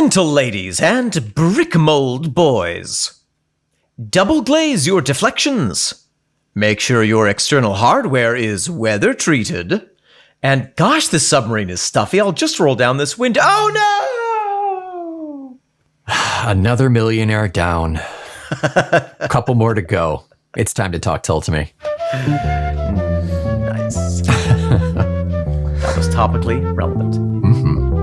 Gentle ladies and brick mold boys, double glaze your deflections. Make sure your external hardware is weather treated. And gosh, this submarine is stuffy. I'll just roll down this window. Oh no! Another millionaire down. A couple more to go. It's time to talk Tull to me. Nice. That was topically relevant. Mm-hmm.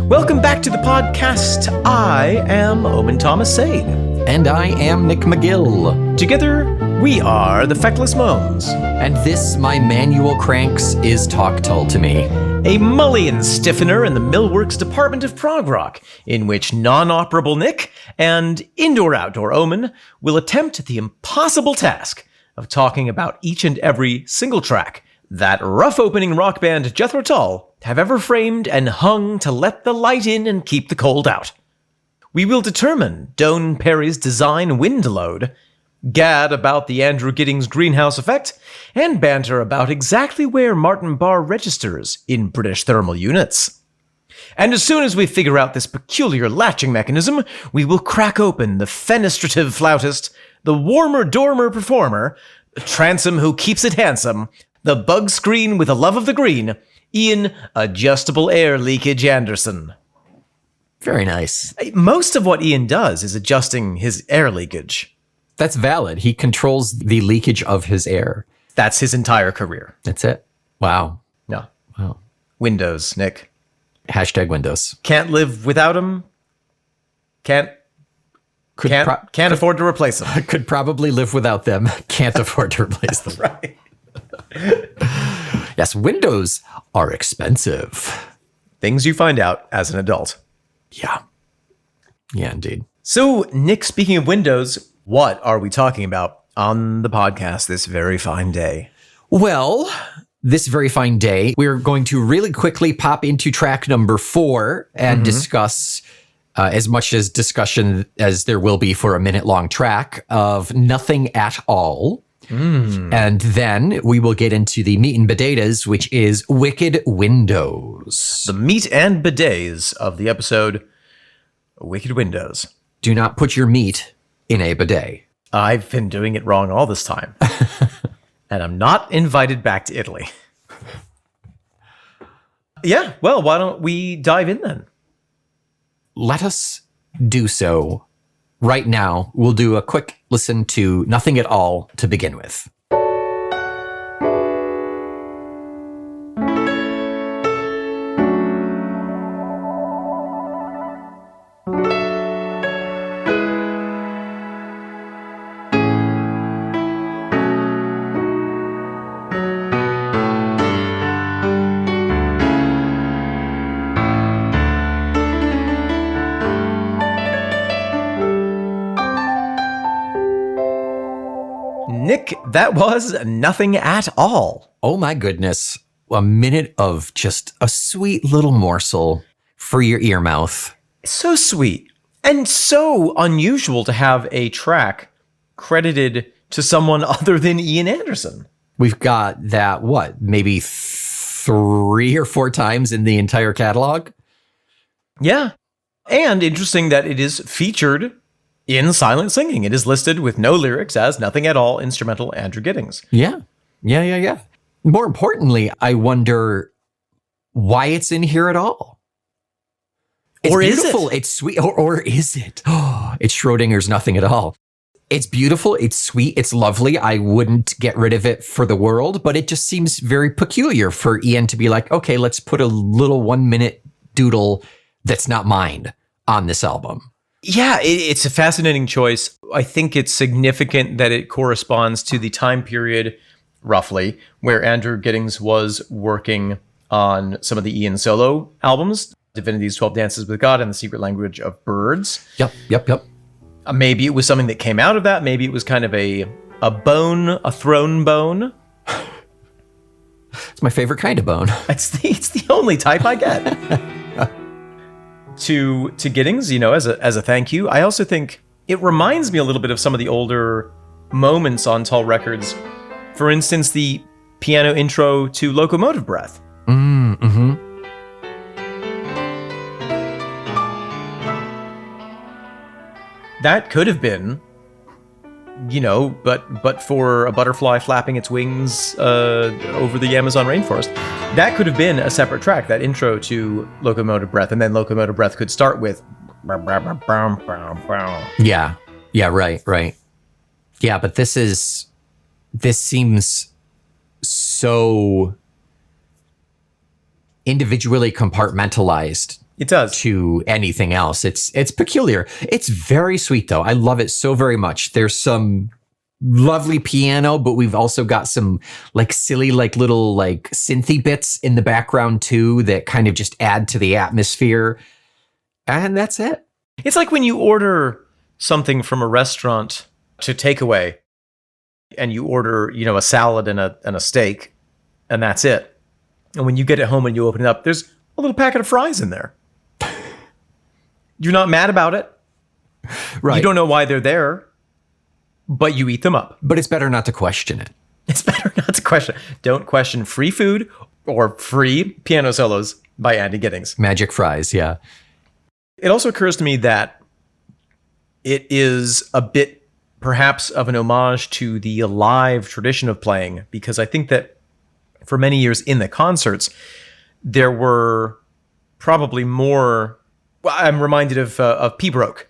Welcome back to the podcast. I am Omen Thomas Sade. And I am Nick McGill. Together, we are the Feckless Moans. And this, my manual cranks, is Talk Tull to me. A mullion stiffener in the Millworks department of prog rock, in which non-operable Nick and indoor-outdoor Omen will attempt the impossible task of talking about each and every single track that rough opening rock band Jethro Tull have ever framed and hung to let the light in and keep the cold out. We will determine Doane Perry's design wind load, gad about the Andrew Giddings greenhouse effect, and banter about exactly where Martin Barre registers in British thermal units. And as soon as we figure out this peculiar latching mechanism, we will crack open the fenestrative flautist, the warmer-dormer performer, the transom who keeps it handsome, the bug screen with a love of the green, Ian Adjustable Air Leakage Anderson. Very nice. Most of what Ian does is adjusting his air leakage. That's valid. He controls the leakage of his air. That's his entire career. That's it. Wow. No. Wow. Windows, Nick. Hashtag Windows. Can't live without him. Can't afford to replace them. Could probably live without them. Can't afford to replace them. Right. Yes, Windows are expensive. Things you find out as an adult. Yeah. Yeah, indeed. So, Nick, speaking of Windows, what are we talking about on the podcast this very fine day? Well, this very fine day, we're going to really quickly pop into track number 4 and discuss as much as discussion as there will be for a minute-long track of Nothing at All. And then we will get into the meat and potatoes, which is Wicked Windows. The meat and bidets of the episode, Wicked Windows. Do not put your meat in a bidet. I've been doing it wrong all this time. And I'm not invited back to Italy. Yeah, well, why don't we dive in then? Let us do so. Right now, we'll do a quick listen to Nothing at All to begin with. Nick, that was Nothing at All. Oh my goodness. A minute of just a sweet little morsel for your ear mouth. So sweet. And so unusual to have a track credited to someone other than Ian Anderson. We've got that, maybe 3 or 4 times in the entire catalog? Yeah. And interesting that it is featured in silent singing. It is listed with no lyrics as Nothing at All instrumental Andrew Giddings. Yeah. More importantly, I wonder why it's in here at all. It's beautiful. It's sweet. Or is it? Oh, it's Schrodinger's Nothing at All. It's beautiful. It's sweet. It's lovely. I wouldn't get rid of it for the world, but it just seems very peculiar for Ian to be like, okay, let's put a little 1-minute doodle that's not mine on this album. Yeah, it's a fascinating choice. I think it's significant that it corresponds to the time period, roughly, where Andrew Giddings was working on some of the Ian solo albums, Divinity's 12 Dances with God and The Secret Language of Birds. Yep. Maybe it was something that came out of that. Maybe it was kind of a throne bone. It's my favorite kind of bone. It's the only type I get. To Giddings, as a thank you. I also think it reminds me a little bit of some of the older moments on Tull Records. For instance, the piano intro to Locomotive Breath. Mm-hmm. That could have been, but for a butterfly flapping its wings over the Amazon rainforest, that could have been a separate track, that intro to Locomotive Breath, and then Locomotive Breath could start with... Yeah, right. Yeah, but this seems so individually compartmentalized. It does. To anything else. It's peculiar. It's very sweet though. I love it so very much. There's some lovely piano, but we've also got some like silly, like little like synthy bits in the background too that kind of just add to the atmosphere. And that's it. It's like when you order something from a restaurant to take away and you order, a salad and a steak, and that's it. And when you get it home and you open it up, there's a little packet of fries in there. You're not mad about it. Right. You don't know why they're there, but you eat them up. But it's better not to question it. It's better not to question. Don't question free food or free piano solos by Andy Giddings. Magic fries, yeah. It also occurs to me that it is a bit perhaps of an homage to the live tradition of playing, because I think that for many years in the concerts, there were probably more... Well, I'm reminded of Pibroch,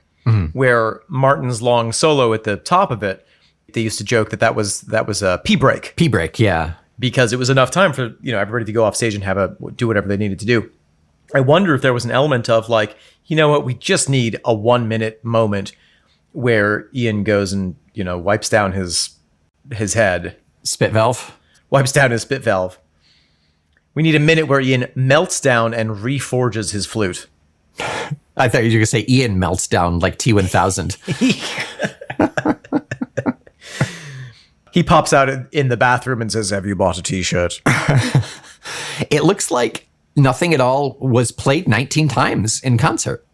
where Martin's long solo at the top of it, they used to joke that was a pee break. Pee break, yeah. Because it was enough time for everybody to go off stage and do whatever they needed to do. I wonder if there was an element of like, you know what, we just need a 1 minute moment where Ian goes and wipes down his head, spit valve, wipes down his spit valve. We need a minute where Ian melts down and reforges his flute. I thought you were going to say Ian melts down like T-1000. He pops out in the bathroom and says, "Have you bought a t-shirt?" It looks like Nothing at All was played 19 times in concert.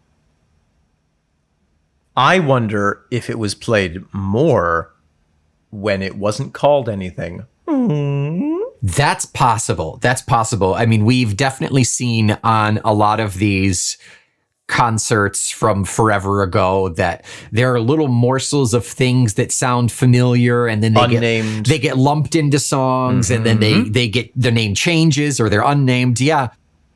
I wonder if it was played more when it wasn't called anything. That's possible. I mean, we've definitely seen on a lot of these concerts from forever ago that there are little morsels of things that sound familiar, and then they get lumped into songs, and then they get their name changes or they're unnamed. Yeah.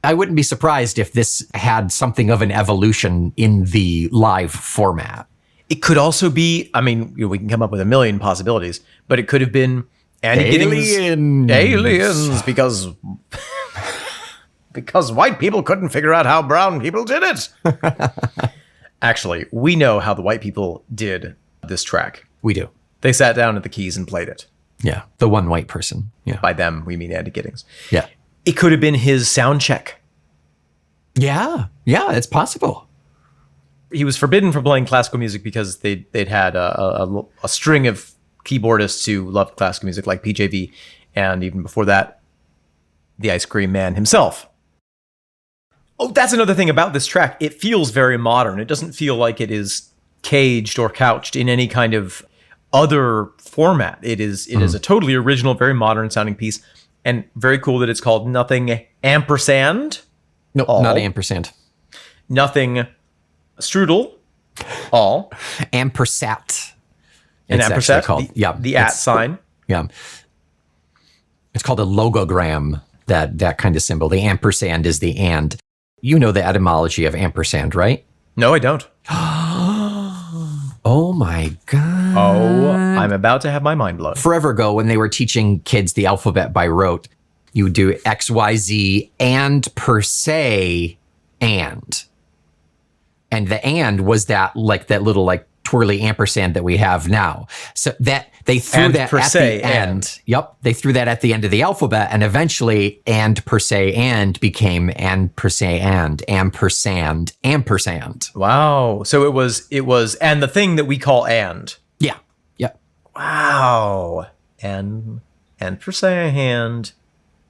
I wouldn't be surprised if this had something of an evolution in the live format. It could also be, I mean, we can come up with a million possibilities, but it could have been Andy Giddings. Aliens, because white people couldn't figure out how brown people did it. Actually, we know how the white people did this track. We do. They sat down at the keys and played it. Yeah, the one white person. Yeah. By them, we mean Andy Giddings. Yeah. It could have been his sound check. Yeah, it's possible. He was forbidden from playing classical music because they'd had a string of keyboardists who loved classical music, like PJV, and even before that, the Ice Cream Man himself. Oh, that's another thing about this track. It feels very modern. It doesn't feel like it is caged or couched in any kind of other format. It is a totally original, very modern sounding piece, and very cool that it's called Nothing Ampersand. No, not ampersand. Nothing Strudel. All. Ampersat. An it's ampersat. Called, the at sign. Yeah. It's called a logogram, that kind of symbol. The ampersand is the and. You know the etymology of ampersand, right? No, I don't. Oh my God. Oh, I'm about to have my mind blown. Forever ago, when they were teaching kids the alphabet by rote, you would do X, Y, Z, and per se, and. And the and was that little like twirly ampersand that we have now. So that they threw and that per at se the end. Yep. They threw that at the end of the alphabet, and eventually and per se and became and per se and ampersand, ampersand. Wow. So it was and the thing that we call and. Yeah. Yep. Wow. And per se and.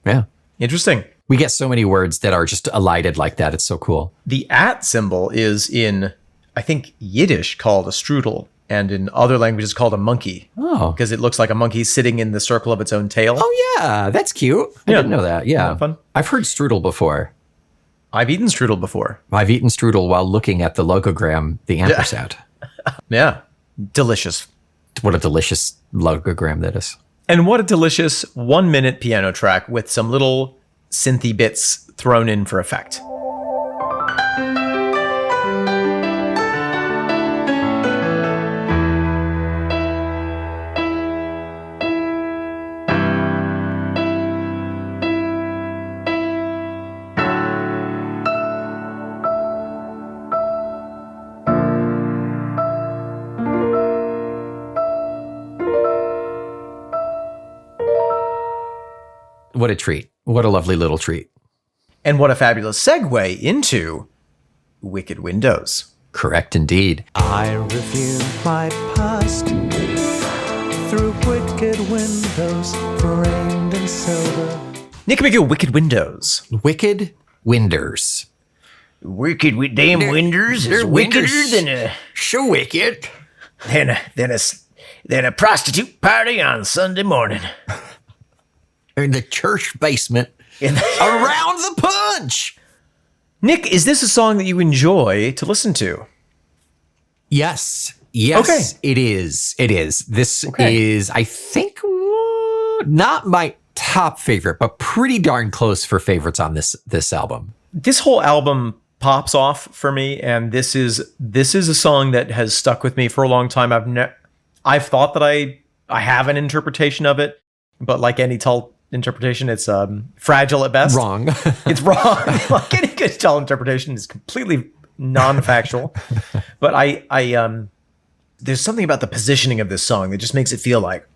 Yeah. Interesting. We get so many words that are just elided like that. It's so cool. The at symbol is in, I think, Yiddish called a strudel. and in other languages called a monkey. Oh. Because it looks like a monkey sitting in the circle of its own tail. Oh, yeah. That's cute. I didn't know that. Yeah. Fun. I've heard strudel before. I've eaten strudel before. I've eaten strudel while looking at the logogram, the ampersand. Yeah. Delicious. What a delicious logogram that is. And what a delicious 1-minute piano track with some little synthy bits thrown in for effect. What a treat. What a lovely little treat. And what a fabulous segue into Wicked Windows. Correct indeed. I review my past through wicked windows framed in silver. Nick McGill, Wicked Windows. Wicked Winders. Wicked with damn winders is wickeder than a So wicked. than a prostitute party on Sunday morning. In the church basement. Around the punch. Nick, is this a song that you enjoy to listen to? Yes. Yes, Okay. it is. It is. This Okay. is, I think, not my top favorite, but pretty darn close for favorites on this album. This whole album pops off for me, and this is a song that has stuck with me for a long time. I've thought that I have an interpretation of it, but like any Tull interpretation, it's fragile at best. Wrong. It's wrong. Like any good Tull interpretation is completely non-factual. But I there's something about the positioning of this song that just makes it feel like,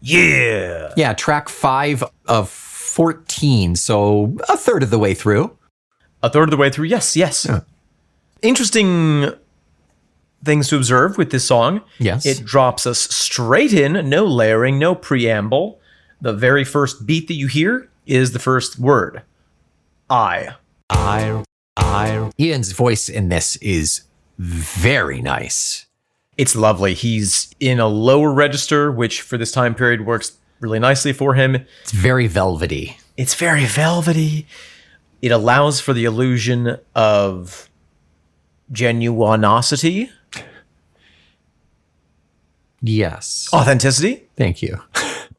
yeah. Yeah, track 5 of 14, so a third of the way through. A third of the way through, yes. Yeah. Interesting things to observe with this song. Yes. It drops us straight in, no layering, no preamble. The very first beat that you hear is the first word. I. Ian's voice in this is very nice. It's lovely. He's in a lower register, which for this time period works really nicely for him. It's very velvety. It's very velvety. It allows for the illusion of genuinosity, Yes. authenticity, Thank you.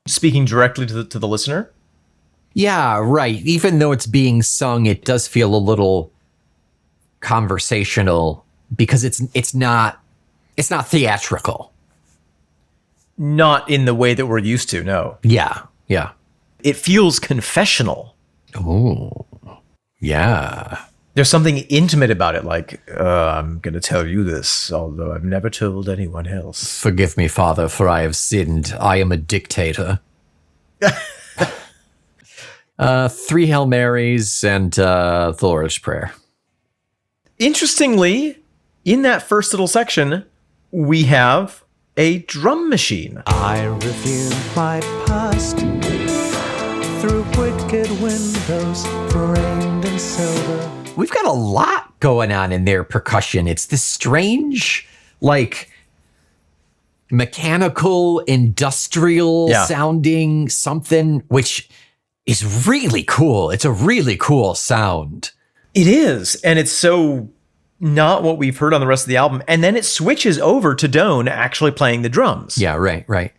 speaking directly to the listener. Yeah, right. Even though it's being sung, it does feel a little conversational because it's not theatrical. Not in the way that we're used to, no. Yeah. Yeah. It feels confessional. Oh. Yeah. There's something intimate about it, like, I'm going to tell you this, although I've never told anyone else. Forgive me, Father, for I have sinned. I am a dictator. 3 Hail Marys and the Lord's Prayer. Interestingly, in that first little section, we have a drum machine. I review my past through wicked windows framed in silver. We've got a lot going on in their percussion. It's this strange, like, mechanical, industrial Yeah. sounding something, which is really cool. It's a really cool sound. It is, and it's so not what we've heard on the rest of the album. And then it switches over to Doane actually playing the drums. Yeah, right.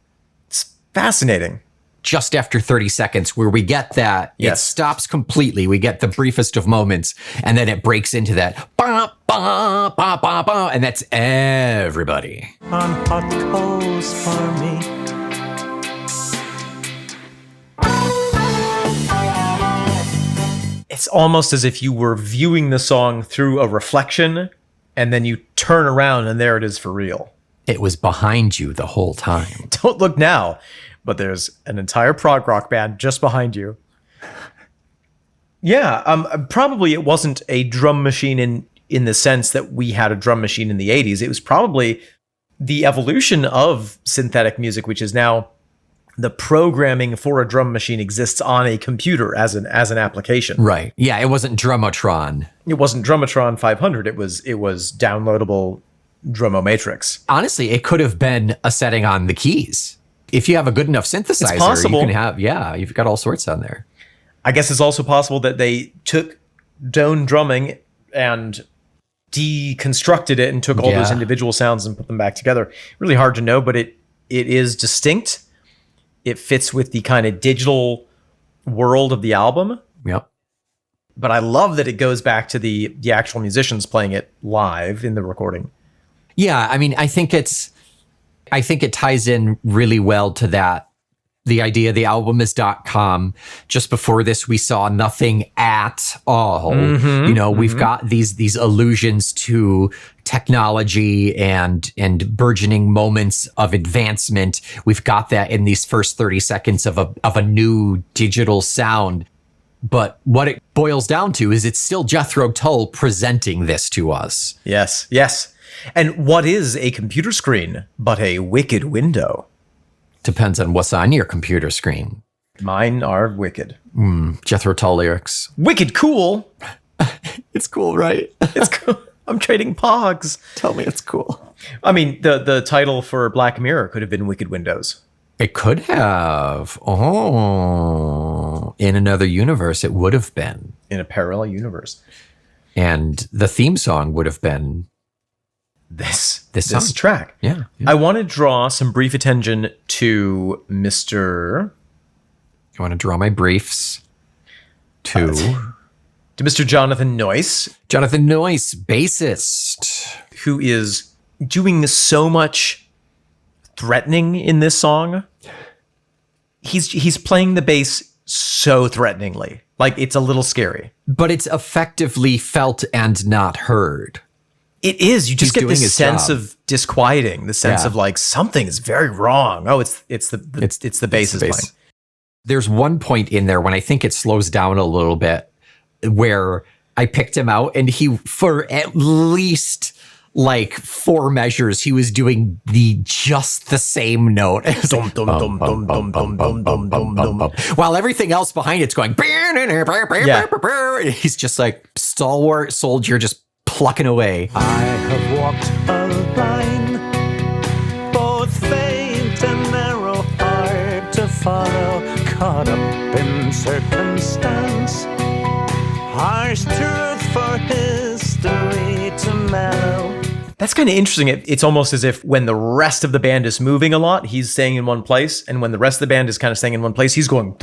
It's fascinating. Just after 30 seconds where we get that, Yes. it stops completely. We get the briefest of moments, and then it breaks into that ba, ba, ba, ba, ba, and that's everybody. On hot coals for me. It's almost as if you were viewing the song through a reflection, and then you turn around and there it is for real. It was behind you the whole time. Don't look now, but there's an entire prog rock band just behind you. Yeah, probably it wasn't a drum machine in the sense that we had a drum machine in the 80s. It was probably the evolution of synthetic music, which is now the programming for a drum machine exists on a computer as an application. Right. Yeah, it wasn't Drumotron. It wasn't Drumatron 500. It was downloadable Drumo Matrix. Honestly, it could have been a setting on the keys. If you have a good enough synthesizer, It's possible. you can have, you've got all sorts on there. I guess it's also possible that they took Doane drumming and deconstructed it and took all those individual sounds and put them back together. Really hard to know, but it is distinct. It fits with the kind of digital world of the album. Yep. But I love that it goes back to the actual musicians playing it live in the recording. Yeah, I mean, I think it ties in really well to that. The idea the album is .com. Just before this, we saw nothing at all. We've got these allusions to technology and burgeoning moments of advancement. We've got that in these first 30 seconds of a new digital sound. But what it boils down to is it's still Jethro Tull presenting this to us. Yes, yes. And what is a computer screen but a wicked window? Depends on what's on your computer screen. Mine are wicked. Jethro Tull lyrics. Wicked cool. It's cool, right? It's cool. I'm trading pogs. Tell me it's cool. I mean, the title for Black Mirror could have been Wicked Windows. It could have. Oh, in another universe, it would have been. In a parallel universe. And the theme song would have been this song. Track. Yeah. I want to draw some brief attention to Mr. I want to draw my briefs to Mr. Jonathan Noyce. Jonathan Noyce, bassist. Who is doing so much threatening in this song. He's playing the bass so threateningly. Like, it's a little scary. But it's effectively felt and not heard. It is. You just get this sense job. of disquieting, the sense of like something is very wrong. Oh, it's the bass playing. There's one point in there when I think it slows down a little bit where I picked him out and he, for at least like 4 measures, he was doing just the same note. While everything else behind it's going. He's just like stalwart soldier just plucking away. I have walked a line, both faint and narrow, hard to follow, caught up in circumstance, harsh truth for history to mellow. That's kind of interesting. It's almost as if when the rest of the band is moving a lot, he's staying in one place, and when the rest of the band is kind of staying in one place, he's going.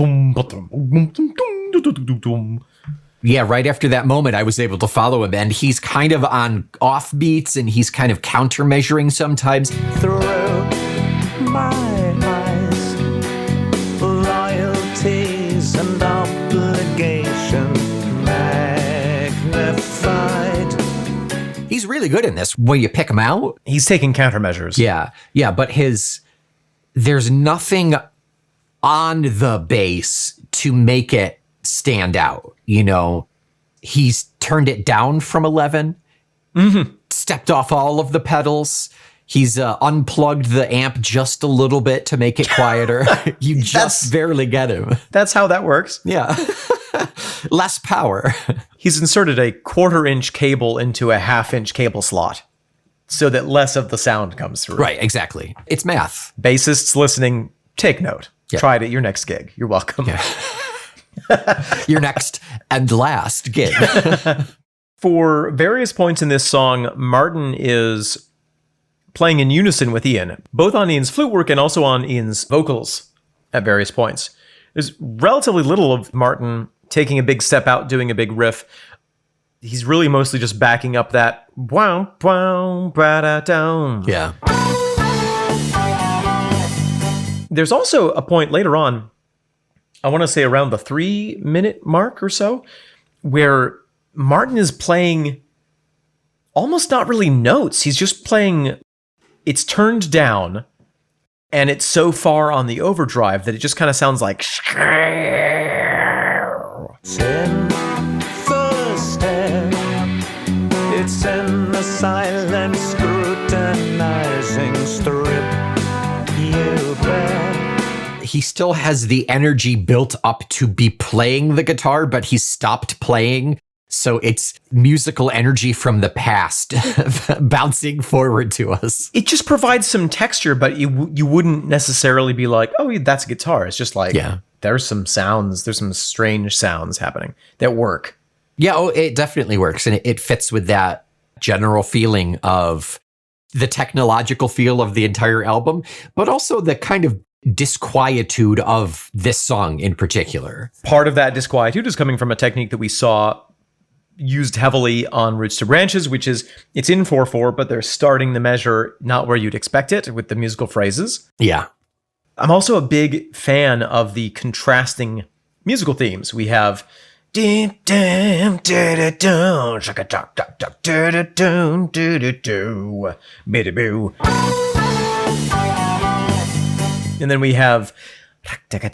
Yeah, right after that moment, I was able to follow him, and he's kind of on off beats, and he's kind of counter-measuring sometimes. Through my eyes, loyalties and obligation magnified. He's really good in this. When you pick him out, He's taking countermeasures. yeah, but there's nothing on the bass to make it stand out. He's turned it down from 11, stepped off all of the pedals. He's unplugged the amp just a little bit to make it quieter. You just barely get him. That's how that works. Yeah. Less power. He's inserted a 1/4-inch cable into a 1/2-inch cable slot so that less of the sound comes through. Right, exactly. It's math. Bassists listening, take note. Yeah. Try it at your next gig. You're welcome. Yeah. Your next and last gig. For various points in this song, Martin is playing in unison with Ian, both on Ian's flute work and also on Ian's vocals at various points. There's relatively little of Martin taking a big step out, doing a big riff. He's really mostly just backing up that wow, wow, ba-da-down. Yeah. There's also a point later on, I want to say around the 3-minute mark or so, where Martin is playing almost not really notes. He's just playing, it's turned down, and it's so far on the overdrive that it just kind of sounds like. It's in the stare, it's in the silent scrutinizing strip you bear. He still has the energy built up to be playing the guitar, but he stopped playing. So it's musical energy from the past bouncing forward to us. It just provides some texture, but you wouldn't necessarily be like, oh, that's a guitar. It's just like, there's some sounds, there's some strange sounds happening that work. Yeah, it definitely works. And it fits with that general feeling of the technological feel of the entire album, but also the kind of disquietude of this song in particular. Part of that disquietude is coming from a technique that we saw used heavily on Roots to Branches, which is it's in 4/4, but they're starting the measure not where you'd expect it with the musical phrases. Yeah. I'm also a big fan of the contrasting musical themes. We have and then we have better not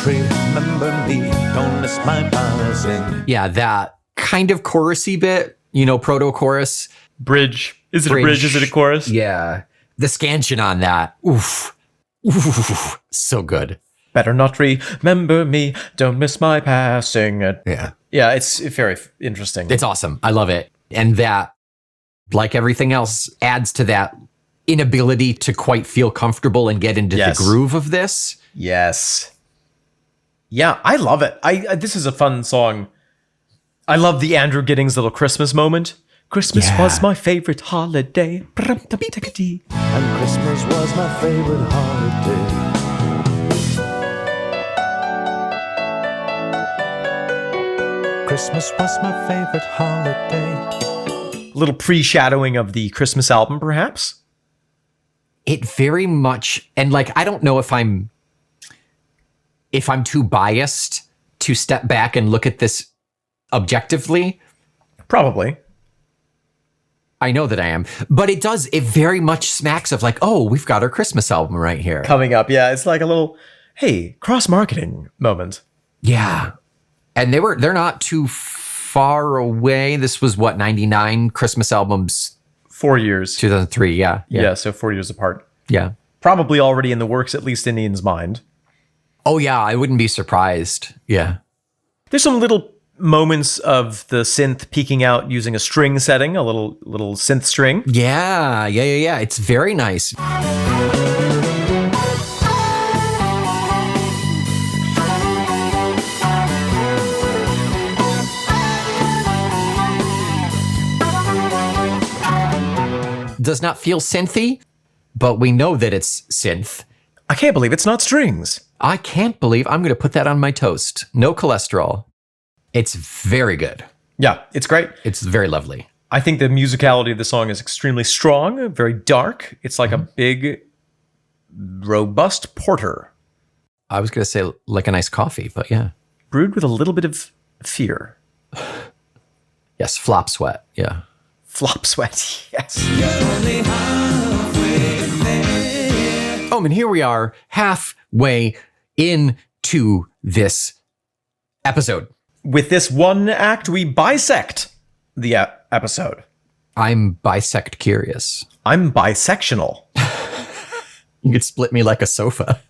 remember me, don't miss my passing. Yeah, that kind of chorusy bit, proto-chorus. Bridge. Is it a bridge? Is it a chorus? Yeah. The scansion on that. Oof. Oof. So good. Better not remember me, don't miss my passing. Yeah. Yeah, it's very interesting. It's awesome. I love it. And that, like everything else, adds to that inability to quite feel comfortable and get into the groove of this. Yes. Yeah, I love it. This is a fun song. I love the Andrew Giddings little Christmas moment. Christmas was my favorite holiday. And Christmas was my favorite holiday. Christmas was my favorite holiday. Little pre-shadowing of the Christmas album, perhaps? It very much, and I don't know if I'm too biased to step back and look at this objectively. Probably. I know that I am, but it very much smacks of we've got our Christmas album right here. Coming up, yeah. It's like a little, hey, cross-marketing moment. Yeah. And they're not too far away. This was 99 Christmas albums? 4 years. 2003, yeah. Yeah, so 4 years apart. Yeah. Probably already in the works, at least in Ian's mind. Oh yeah, I wouldn't be surprised. Yeah. There's some little moments of the synth peeking out using a string setting, a little synth string. Yeah. It's very nice. Does not feel synthy, but we know that it's synth. I can't believe it's not strings. I can't believe I'm going to put that on my toast. No cholesterol. It's very good. Yeah, it's great. It's very lovely. I think the musicality of the song is extremely strong, very dark. It's like a big, robust porter. I was going to say like a nice coffee, but yeah. Brewed with a little bit of fear. Yes, flop sweat. Yeah. Flop sweat, yes. Oh, and here we are halfway into this episode. With this one act, we bisect the episode. I'm bisect curious. I'm bisectional. You could split me like a sofa.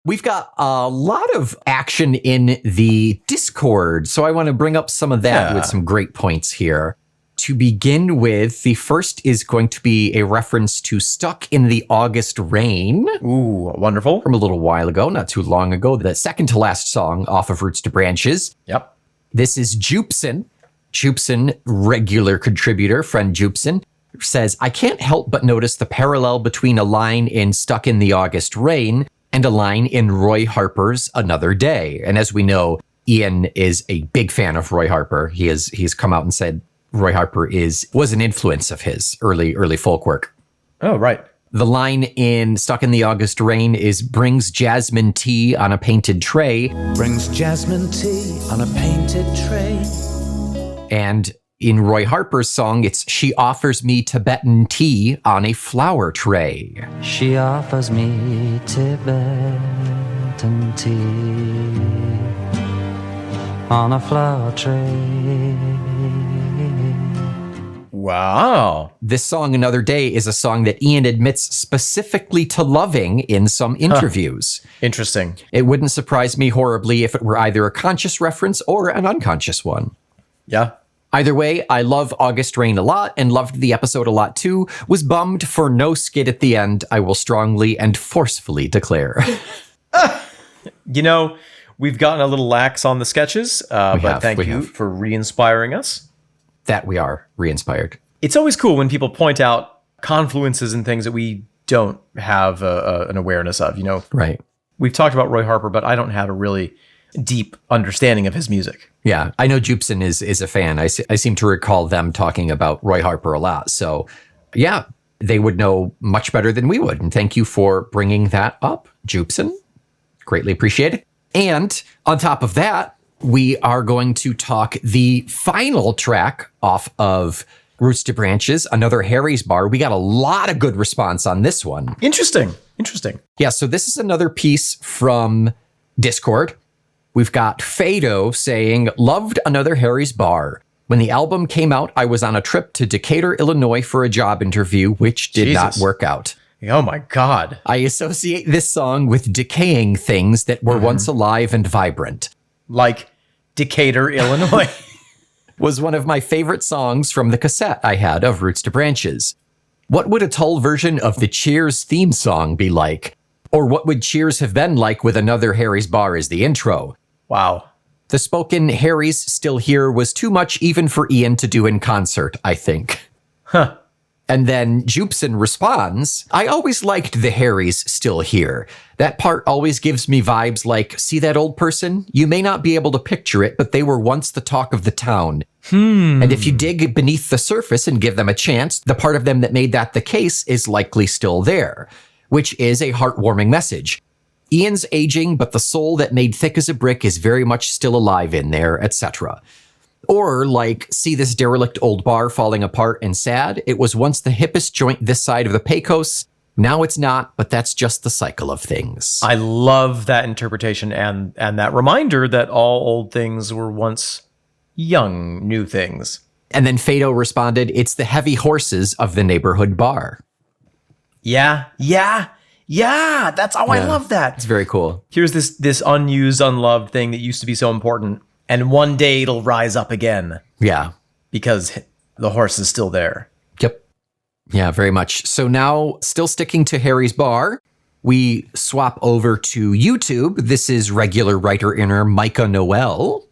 We've got a lot of action in the Discord, so I want to bring up some of that with some great points here. To begin with, the first is going to be a reference to Stuck in the August Rain. Ooh, wonderful. From a little while ago, not too long ago, the second to last song off of Roots to Branches. Yep. This is Jupson. Jupson, regular contributor, friend Jupson, says, I can't help but notice the parallel between a line in Stuck in the August Rain and a line in Roy Harper's Another Day. And as we know, Ian is a big fan of Roy Harper. He's come out and said Roy Harper was an influence of his early folk work. Oh, right. The line in Stuck in the August Rain is brings jasmine tea on a painted tray. Brings jasmine tea on a painted tray. And in Roy Harper's song, it's she offers me Tibetan tea on a flower tray. She offers me Tibetan tea on a flower tray. Wow. This song, Another Day, is a song that Ian admits specifically to loving in some interviews. Interesting. It wouldn't surprise me horribly if it were either a conscious reference or an unconscious one. Yeah. Either way, I love August Rain a lot and loved the episode a lot too. Was bummed for no skit at the end, I will strongly and forcefully declare. You know, we've gotten a little lax on the sketches, but thank you for re-inspiring us. That we are re-inspired. It's always cool when people point out confluences and things that we don't have an awareness of, you know? Right. We've talked about Roy Harper, but I don't have a really deep understanding of his music. Yeah, I know Jupson is a fan. I seem to recall them talking about Roy Harper a lot. So, yeah, they would know much better than we would. And thank you for bringing that up, Jupson. Greatly appreciated. And on top of that, we are going to talk the final track off of Roots to Branches, Another Harry's Bar. We got a lot of good response on this one. Interesting. Yeah, so this is another piece from Discord. We've got Fado saying, loved Another Harry's Bar. When the album came out, I was on a trip to Decatur, Illinois for a job interview, which did not work out. Oh my God. I associate this song with decaying things that were once alive and vibrant. Like Decatur, Illinois. Was one of my favorite songs from the cassette I had of Roots to Branches. What would a Tull version of the Cheers theme song be like? Or what would Cheers have been like with Another Harry's Bar as the intro? Wow. The spoken Harry's Still Here was too much even for Ian to do in concert, I think. Huh. And then Jupson responds, I always liked the Harry's Still Here. That part always gives me vibes like, see that old person? You may not be able to picture it, but they were once the talk of the town. And if you dig beneath the surface and give them a chance, the part of them that made that the case is likely still there, which is a heartwarming message. Ian's aging, but the soul that made thick as a brick is very much still alive in there, etc. Or like, see this derelict old bar falling apart and sad? It was once the hippest joint this side of the Pecos. Now it's not, but that's just the cycle of things. I love that interpretation and that reminder that all old things were once young, new things. And then Fado responded, it's the heavy horses of the neighborhood bar. Yeah. That's I love that. It's very cool. Here's this unused, unloved thing that used to be so important. And one day it'll rise up again. Yeah. Because the horse is still there. Yep. Yeah, very much. So now, still sticking to Harry's Bar, we swap over to YouTube. This is regular writer-inner Micah Noel.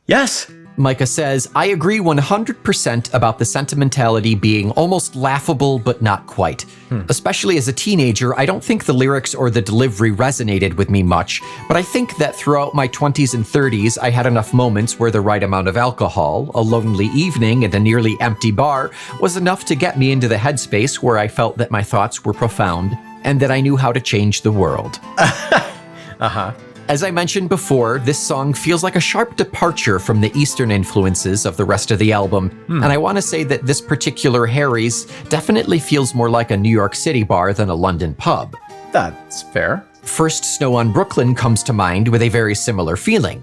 Yes. Micah says, I agree 100% about the sentimentality being almost laughable, but not quite. Especially as a teenager, I don't think the lyrics or the delivery resonated with me much, but I think that throughout my 20s and 30s, I had enough moments where the right amount of alcohol, a lonely evening at a nearly empty bar, was enough to get me into the headspace where I felt that my thoughts were profound and that I knew how to change the world. As I mentioned before, this song feels like a sharp departure from the Eastern influences of the rest of the album, and I want to say that this particular Harry's definitely feels more like a New York City bar than a London pub. That's fair. First Snow on Brooklyn comes to mind with a very similar feeling.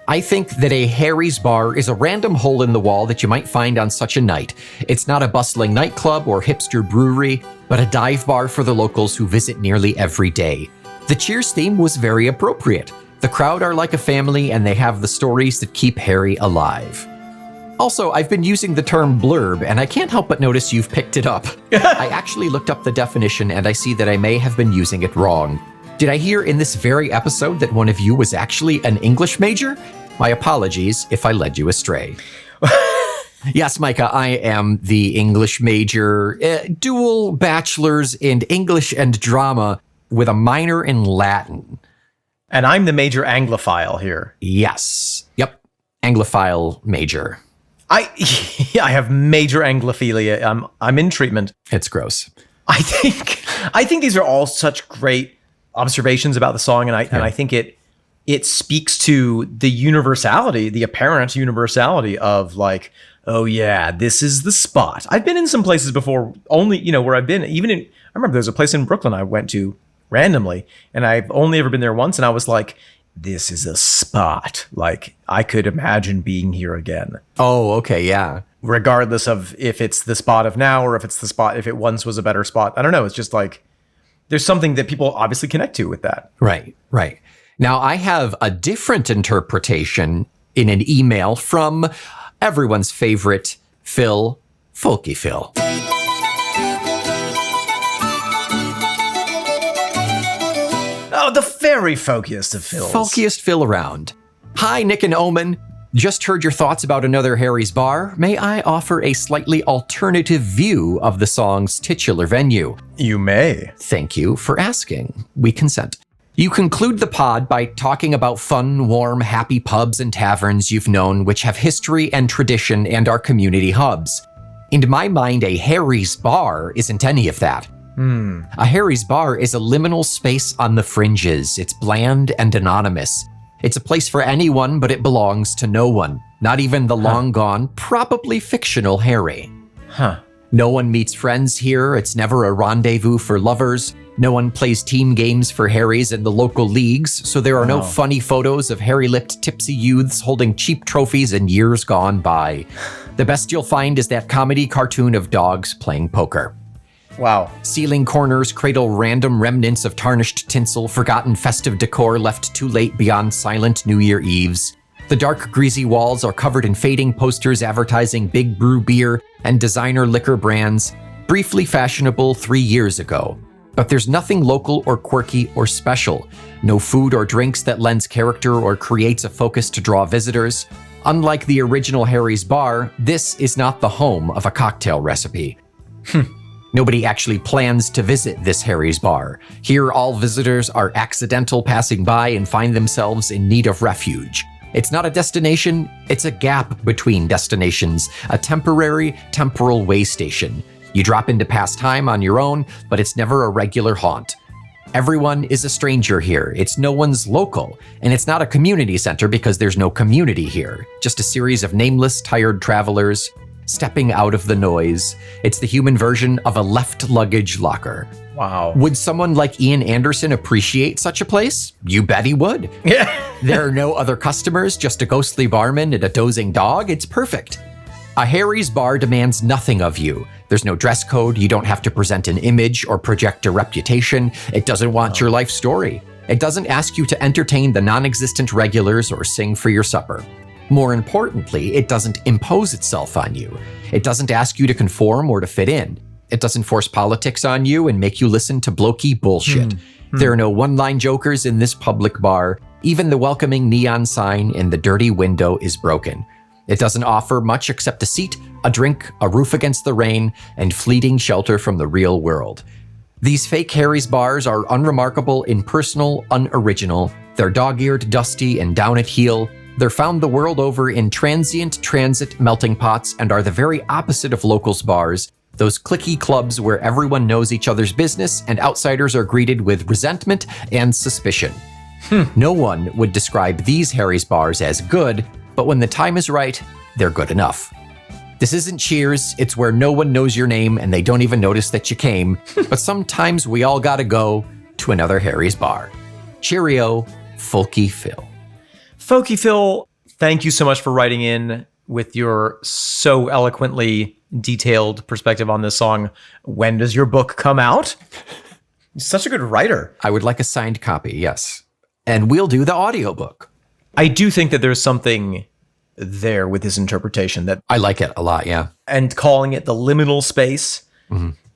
I think that a Harry's Bar is a random hole in the wall that you might find on such a night. It's not a bustling nightclub or hipster brewery, but a dive bar for the locals who visit nearly every day. The Cheers theme was very appropriate. The crowd are like a family and they have the stories that keep Harry alive. Also, I've been using the term blurb and I can't help but notice you've picked it up. I actually looked up the definition and I see that I may have been using it wrong. Did I hear in this very episode that one of you was actually an English major? My apologies if I led you astray. Yes, Micah, I am the English major, dual bachelors in English and drama with a minor in Latin. And I'm the major Anglophile here. Yes. Yep. Anglophile major. I have major Anglophilia. I'm in treatment. It's gross. I think these are all such great observations about the song, and I think it speaks to the universality, the apparent universality of like, oh yeah, this is the spot. I've been in some places before, only, where I've been, I remember there's a place in Brooklyn I went to randomly, and I've only ever been there once, and I was like, this is a spot. Like, I could imagine being here again. Oh, okay, yeah. regardless of if it's the spot of now or if it's the spot, if it once was a better spot. I don't know. It's just like, there's something that people obviously connect to with that. Right. Now, I have a different interpretation in an email from everyone's favorite Phil, Folky Phil. Oh, the very folkiest of Phils. Folkiest Phil around. Hi, Nick and Omen. Just heard your thoughts about another Harry's Bar. May I offer a slightly alternative view of the song's titular venue? You may. Thank you for asking. We consent. You conclude the pod by talking about fun, warm, happy pubs and taverns you've known which have history and tradition and are community hubs. In my mind, a Harry's Bar isn't any of that. A Harry's Bar is a liminal space on the fringes. It's bland and anonymous. It's a place for anyone, but it belongs to no one. Not even the long gone, probably fictional Harry. No one meets friends here. It's never a rendezvous for lovers. No one plays team games for Harrys in the local leagues, so there are no funny photos of hairy-lipped tipsy youths holding cheap trophies in years gone by. The best you'll find is that comedy cartoon of dogs playing poker. Wow. Ceiling corners cradle random remnants of tarnished tinsel, forgotten festive decor left too late beyond silent New Year Eves. The dark, greasy walls are covered in fading posters advertising Big Brew beer and designer liquor brands, briefly fashionable 3 years ago. But there's nothing local or quirky or special. No food or drinks that lends character or creates a focus to draw visitors. Unlike the original Harry's Bar, this is not the home of a cocktail recipe. Nobody actually plans to visit this Harry's Bar. Here, all visitors are accidental passing by and find themselves in need of refuge. It's not a destination, it's a gap between destinations, a temporary temporal way station. You drop in to pass time on your own, but it's never a regular haunt. Everyone is a stranger here. It's no one's local, and it's not a community center because there's no community here. Just a series of nameless, tired travelers stepping out of the noise. It's the human version of a left luggage locker. Wow. Would someone like Ian Anderson appreciate such a place? You bet he would. Yeah. There are no other customers, just a ghostly barman and a dozing dog. It's perfect. A Harry's Bar demands nothing of you. There's no dress code. You don't have to present an image or project a reputation. It doesn't want your life story. It doesn't ask you to entertain the non-existent regulars or sing for your supper. More importantly, it doesn't impose itself on you. It doesn't ask you to conform or to fit in. It doesn't force politics on you and make you listen to blokey bullshit. There are no one-line jokers in this public bar. Even the welcoming neon sign in the dirty window is broken. It doesn't offer much except a seat, a drink, a roof against the rain, and fleeting shelter from the real world. These fake Harry's Bars are unremarkable, impersonal, unoriginal. They're dog-eared, dusty, and down at heel. They're found the world over in transient transit melting pots and are the very opposite of locals bars, those cliquey clubs where everyone knows each other's business and outsiders are greeted with resentment and suspicion. No one would describe these Harry's Bars as good, but when the time is right, they're good enough. This isn't Cheers, it's where no one knows your name and they don't even notice that you came, but sometimes we all gotta go to another Harry's Bar. Cheerio, Folky Phil. Folky Phil, thank you so much for writing in with your so eloquently detailed perspective on this song. When does your book come out? You're such a good writer. I would like a signed copy, yes. And we'll do the audiobook. I do think that there's something there with his interpretation that I like it a lot, yeah. And calling it the liminal space,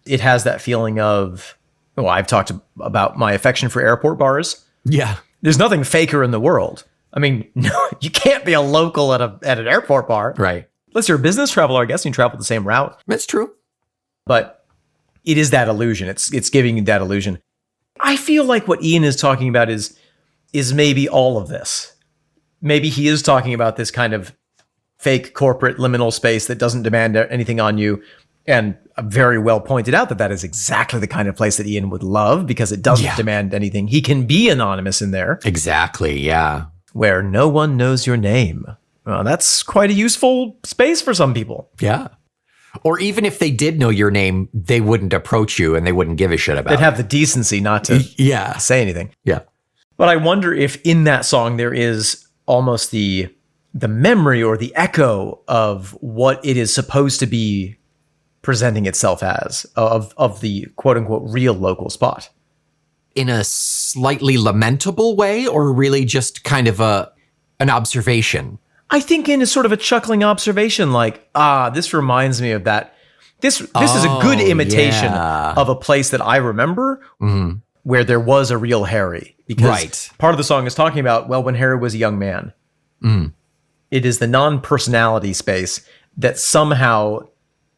it has that feeling of, well, I've talked about my affection for airport bars. Yeah. There's nothing faker in the world. I mean, no, you can't be a local at an airport bar. Right. Unless you're a business traveler, I guess, and you travel the same route. That's true. But it is that illusion. It's giving you that illusion. I feel like what Ian is talking about is maybe all of this. Maybe he is talking about this kind of fake corporate liminal space that doesn't demand anything on you. And very well pointed out that is exactly the kind of place that Ian would love because it doesn't demand anything. He can be anonymous in there. Exactly, yeah. Where no one knows your name. Well, that's quite a useful space for some people. Yeah. Or even if they did know your name, they wouldn't approach you and they wouldn't give a shit about it. They'd have the decency not to say anything. Yeah. But I wonder if in that song there is almost the the memory or the echo of what it is supposed to be presenting itself as, of the quote unquote real local spot. In a slightly lamentable way, or really just kind of an observation? I think in a sort of a chuckling observation, like, this reminds me of that. This is a good imitation of a place that I remember where there was a real Harry. Because part of the song is talking about, well, when Harry was a young man. It is the non-personality space that somehow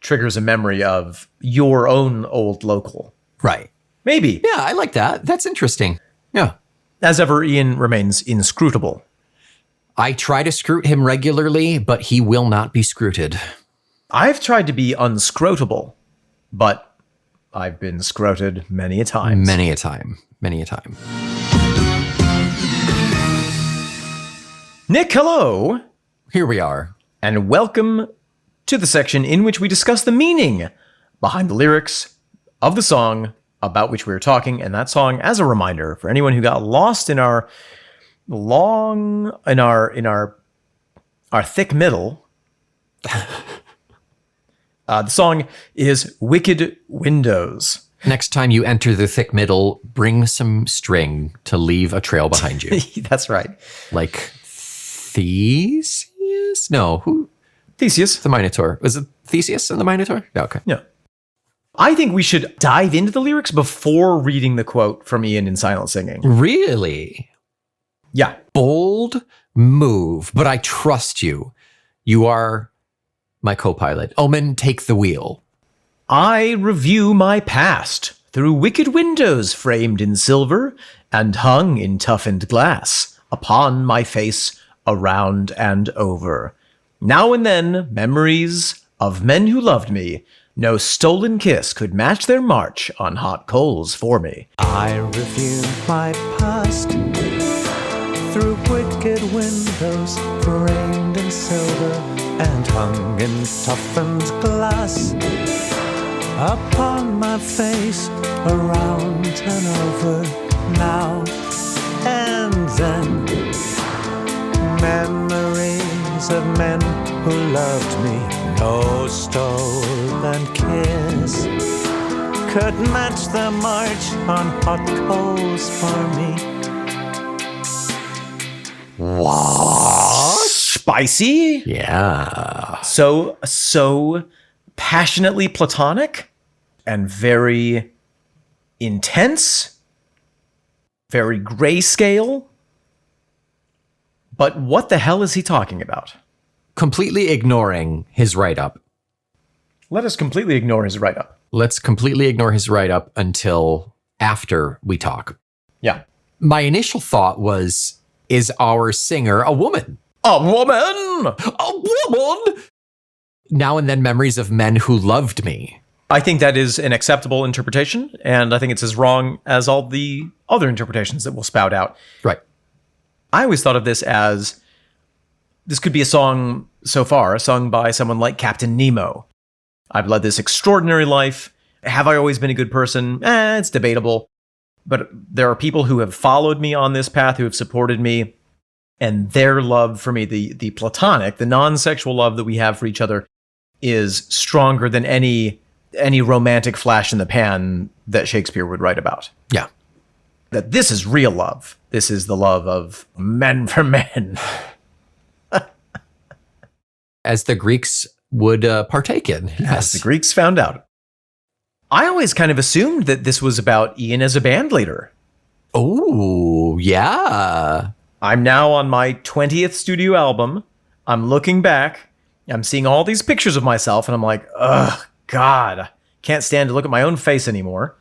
triggers a memory of your own old local. Right. Maybe. Yeah, I like that. That's interesting. Yeah. As ever, Ian remains inscrutable. I try to scrut him regularly, but he will not be scruted. I've tried to be unscrutable, but I've been scroted many a time. Many a time. Many a time. Nick, hello. Here we are. And welcome to the section in which we discuss the meaning behind the lyrics of the song about which we were talking. And that song, as a reminder, for anyone who got lost in our thick middle, the song is Wicked Windows. Next time you enter the thick middle, bring some string to leave a trail behind you. That's right. Like Theseus? No, who? Theseus. The Minotaur. Was it Theseus and the Minotaur? Yeah, okay. Yeah. I think we should dive into the lyrics before reading the quote from Ian in Silent Singing. Really? Yeah. Bold move, but I trust you. You are my co-pilot. Omen, take the wheel. I review my past through wicked windows framed in silver and hung in toughened glass upon my face around and over. Now and then, memories of men who loved me. No stolen kiss could match their march on hot coals for me. I review my past through wicked windows framed in silver and hung in toughened glass upon my face around and over. Now and then, memories of men who loved me. No stolen kiss could match the march on hot coals for me. What? Spicy? Yeah. So passionately platonic and very intense, very grayscale. But what the hell is he talking about? Completely ignoring his write-up. Let us completely ignore his write-up. Let's completely ignore his write-up until after we talk. Yeah. My initial thought was, is our singer a woman? A woman! A woman! Now and then, memories of men who loved me. I think that is an acceptable interpretation, and I think it's as wrong as all the other interpretations that we'll spout out. Right. I always thought of this as, this could be a song so far, sung by someone like Captain Nemo. I've led this extraordinary life. Have I always been a good person? It's debatable. But there are people who have followed me on this path, who have supported me, and their love for me, the platonic, the non-sexual love that we have for each other, is stronger than any romantic flash in the pan that Shakespeare would write about. Yeah. That this is real love. This is the love of men for men. As the Greeks would partake in. As Yes. the Greeks found out. I always kind of assumed that this was about Ian as a band leader. Oh, yeah. I'm now on my 20th studio album. I'm looking back. I'm seeing all these pictures of myself, and I'm like, ugh, God, can't stand to look at my own face anymore.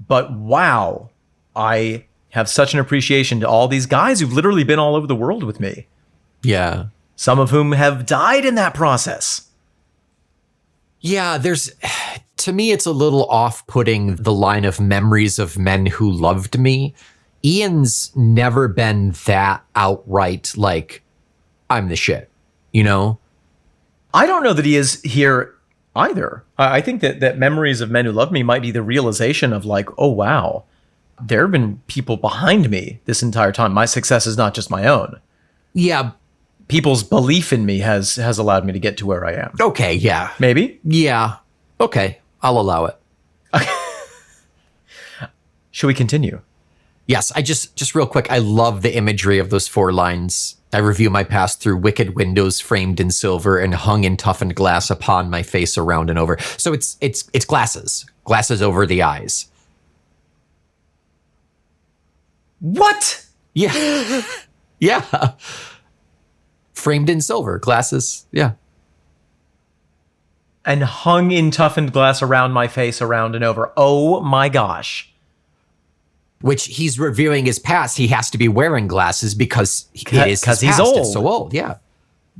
But wow, I have such an appreciation to all these guys who've literally been all over the world with me. Yeah. Some of whom have died in that process. Yeah, to me, it's a little off-putting, the line of memories of men who loved me. Ian's never been that outright, like, I'm the shit, you know? I don't know that he is here either. I think that memories of men who loved me might be the realization of like, oh, wow, there have been people behind me this entire time. My success is not just my own. Yeah, people's belief in me has allowed me to get to where I am. Okay, yeah. Maybe? Yeah. Okay, I'll allow it. Should we continue? Yes, I just real quick, I love the imagery of those 4 lines. I review my past through wicked windows framed in silver and hung in toughened glass upon my face around and over. So it's glasses over the eyes. What? Yeah. Yeah. Framed in silver, glasses. Yeah. And hung in toughened glass around my face, around and over. Oh my gosh. Which he's reviewing his past. He has to be wearing glasses because he's old. It's so old. Yeah.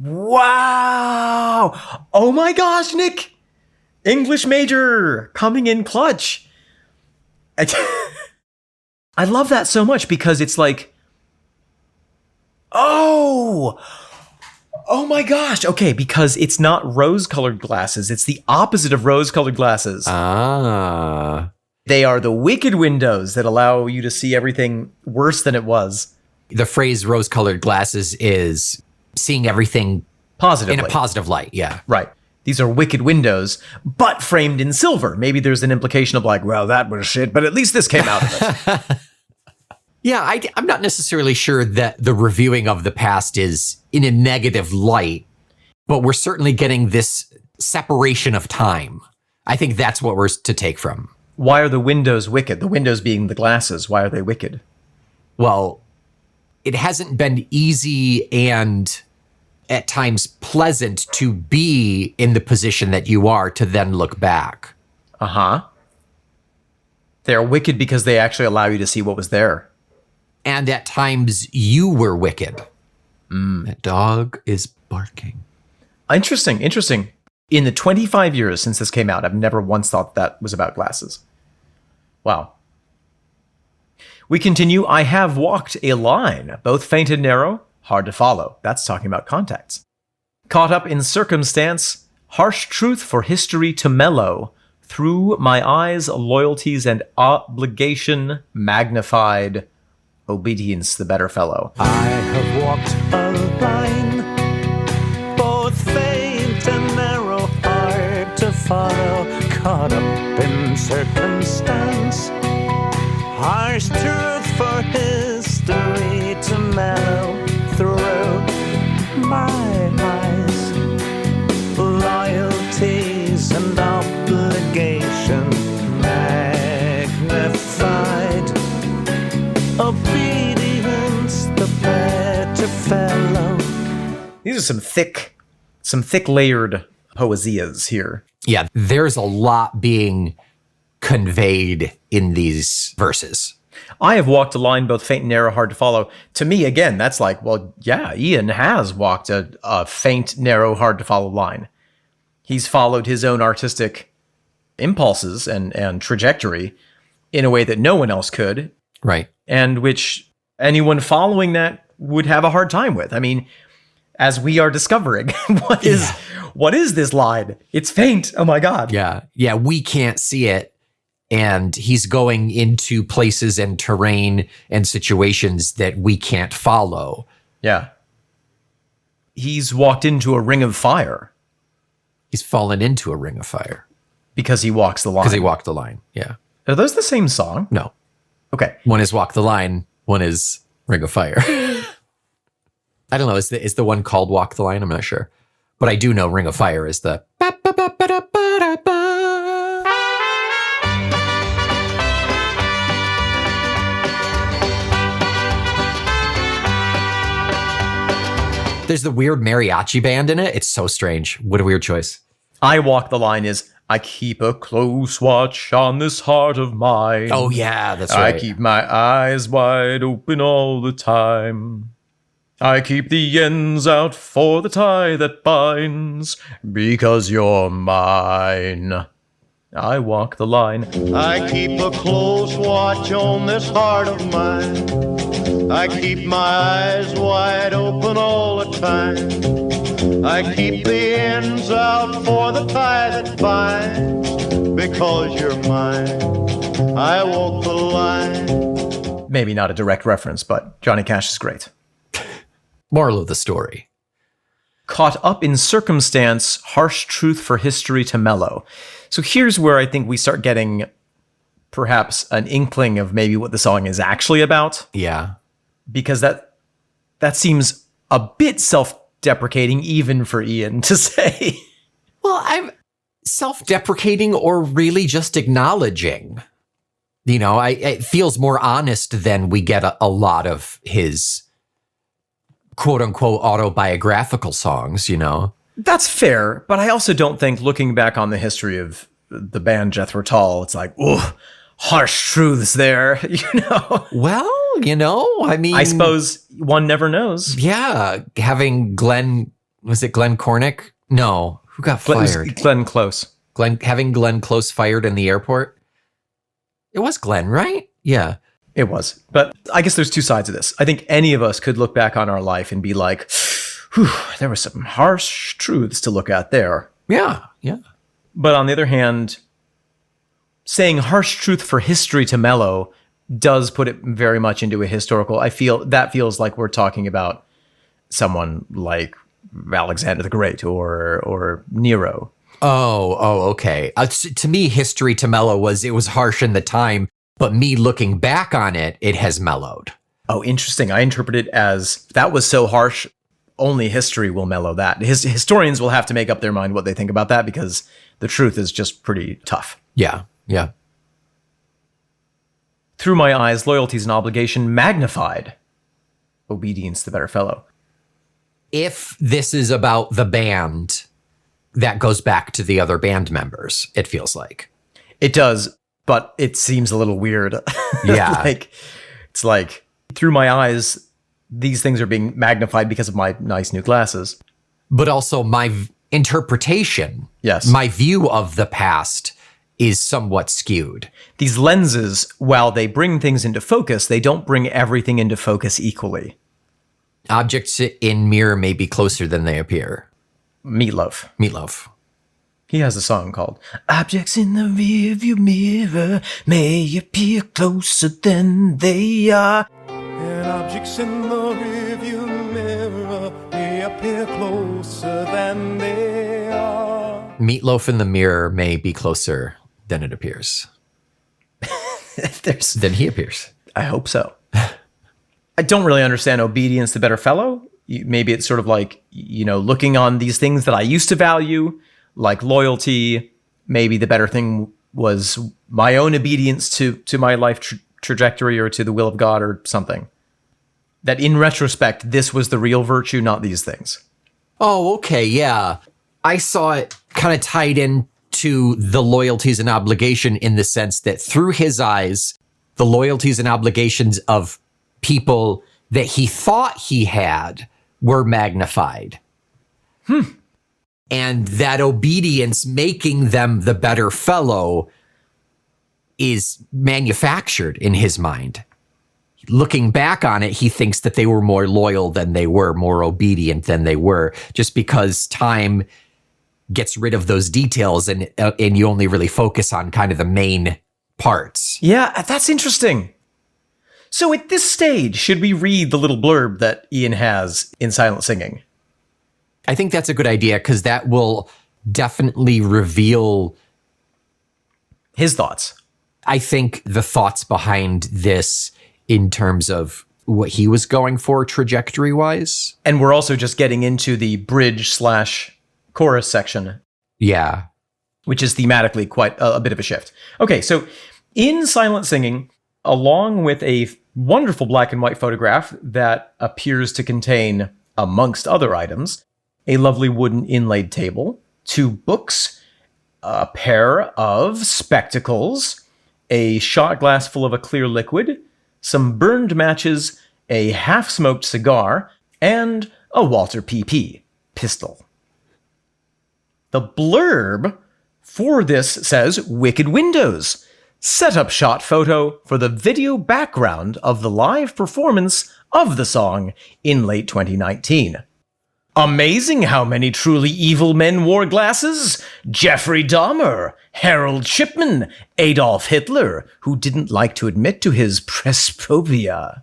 Wow. Oh my gosh, Nick. English major coming in clutch. I love that so much because it's like, oh my gosh. Okay, because it's not rose-colored glasses. It's the opposite of rose-colored glasses. Ah. They are the wicked windows that allow you to see everything worse than it was. The phrase rose-colored glasses is seeing everything Positively. in a positive light. Yeah. Right. These are wicked windows, but framed in silver. Maybe there's an implication of like, well, that was shit, but at least this came out of it. Yeah, I'm not necessarily sure that the reviewing of the past is in a negative light, but we're certainly getting this separation of time. I think that's what we're to take from. Why are the windows wicked? The windows being the glasses. Why are they wicked? Well, it hasn't been easy and at times pleasant to be in the position that you are to then look back. Uh-huh. They're wicked because they actually allow you to see what was there. And at times you were wicked. That dog is barking. Interesting. In the 25 years since this came out, I've never once thought that was about glasses. Wow. We continue. I have walked a line, both faint and narrow, hard to follow. That's talking about contacts. Caught up in circumstance, harsh truth for history to mellow. Through my eyes, loyalties and obligation magnified. Obedience the better fellow. I have walked a line, both faint and narrow, hard to follow, caught up in circumstance, harsh truth for history to mellow. Through my eyes, loyalties and obligation magnified. Obedience the better fellow. These are some thick layered poesias here. Yeah, there's a lot being conveyed in these verses. I have walked a line both faint and narrow, hard to follow. To me, again, that's like, well, yeah, Ian has walked a faint, narrow, hard to follow line. He's followed his own artistic impulses and trajectory in a way that no one else could. Right. And which anyone following that would have a hard time with. I mean, as we are discovering, what is this line? It's faint. Oh my God. Yeah. Yeah. We can't see it. And he's going into places and terrain and situations that we can't follow. Yeah. He's walked into a ring of fire. He's fallen into a ring of fire. Because he walks the line. Because he walked the line. Yeah. Are those the same song? No. Okay. One is Walk the Line. One is Ring of Fire. I don't know. Is the one called Walk the Line? I'm not sure. But I do know Ring of Fire is the... There's the weird mariachi band in it. It's so strange. What a weird choice. I Walk the Line is, I keep a close watch on this heart of mine. Oh, yeah, that's right. I keep my eyes wide open all the time. I keep the ends out for the tie that binds, because you're mine. I walk the line. I keep a close watch on this heart of mine. I keep my eyes wide open all the time. I keep the ends out for the tie that binds, because you're mine. I walk the line. Maybe not a direct reference, but Johnny Cash is great. Moral of the story. caught up in circumstance, harsh truth for history to mellow. So here's where I think we start getting perhaps an inkling of maybe what the song is actually about. Yeah. Because that seems a bit self-deprecating even for Ian to say. Well, I'm self-deprecating or really just acknowledging. You know, it feels more honest than we get a lot of his quote-unquote autobiographical songs, you know? That's fair, but I also don't think, looking back on the history of the band Jethro Tull, it's like, oh, harsh truths there, you know? Well, you know, I mean... I suppose one never knows. Yeah, having Glenn... Was it Glenn Cornick? No. Who got fired? Glenn Close. Having Glenn Close fired in the airport? It was Glenn, right? Yeah. It was. But I guess there's two sides of this. I think any of us could look back on our life and be like, whew, there were some harsh truths to look at there. Yeah, yeah. But on the other hand, saying harsh truth for history to mellow does put it very much into a historical. I feel that feels like we're talking about someone like Alexander the Great or Nero. Oh, okay. To me, history to mellow it was harsh in the time, but me looking back on it, it has mellowed. Oh, interesting. I interpret it as that was so harsh, only history will mellow that. Historians will have to make up their mind what they think about that because the truth is just pretty tough. Yeah, yeah. Through my eyes, loyalties and obligation magnified. Obedience the better fellow. If this is about the band, that goes back to the other band members, it feels like. It does, but it seems a little weird. Yeah. It's like, through my eyes, these things are being magnified because of my nice new glasses. But also my interpretation, yes, my view of the past is somewhat skewed. These lenses, while they bring things into focus, they don't bring everything into focus equally. Objects in mirror may be closer than they appear. Meatloaf. He has a song called Objects in the Rearview Mirror may appear closer than they are. And objects in the rearview mirror may appear closer than they are. Meatloaf in the mirror may be closer than it appears. Than he appears. I hope so. I don't really understand obedience the better fellow. Maybe it's sort of like, you know, looking on these things that I used to value, like loyalty. Maybe the better thing was my own obedience to my life trajectory or to the will of God or something. That in retrospect, this was the real virtue, not these things. Oh, okay, yeah. I saw it kind of tied into the loyalties and obligation in the sense that through his eyes, the loyalties and obligations of people that he thought he had were magnified. And that obedience, making them the better fellow, is manufactured in his mind. Looking back on it, he thinks that they were more loyal than they were, more obedient than they were, just because time gets rid of those details and you only really focus on kind of the main parts. Yeah, that's interesting. So at this stage, should we read the little blurb that Ian has in Silent Singing? I think that's a good idea because that will definitely reveal his thoughts. I think the thoughts behind this in terms of what he was going for trajectory-wise. And we're also just getting into the bridge/chorus section. Yeah. Which is thematically quite a bit of a shift. Okay, so in Silent Singing, along with a wonderful black and white photograph that appears to contain, amongst other items, a lovely wooden inlaid table, 2 books, a pair of spectacles, a shot glass full of a clear liquid, some burned matches, a half-smoked cigar, and a Walter PP pistol. The blurb for this says, Wicked Windows. Setup shot photo for the video background of the live performance of the song in late 2019. Amazing how many truly evil men wore glasses. Jeffrey Dahmer, Harold Shipman, Adolf Hitler, who didn't like to admit to his presbyopia.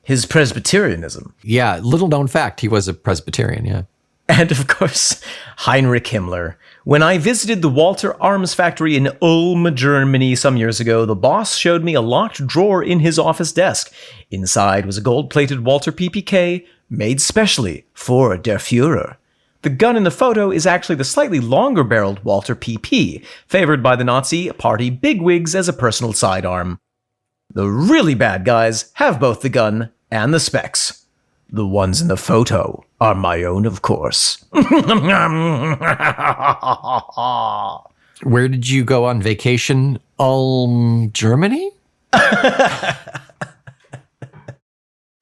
his Presbyterianism. Yeah, little known fact, he was a Presbyterian, yeah. And of course, Heinrich Himmler. When I visited the Walter Arms factory in Ulm, Germany some years ago, the boss showed me a locked drawer in his office desk. Inside was a gold-plated Walter PPK made specially for Der Fuhrer. The gun in the photo is actually the slightly longer-barreled Walter PP, favored by the Nazi party bigwigs as a personal sidearm. The really bad guys have both the gun and the specs. The ones in the photo are my own, of course. Where did you go on vacation? Ulm, Germany?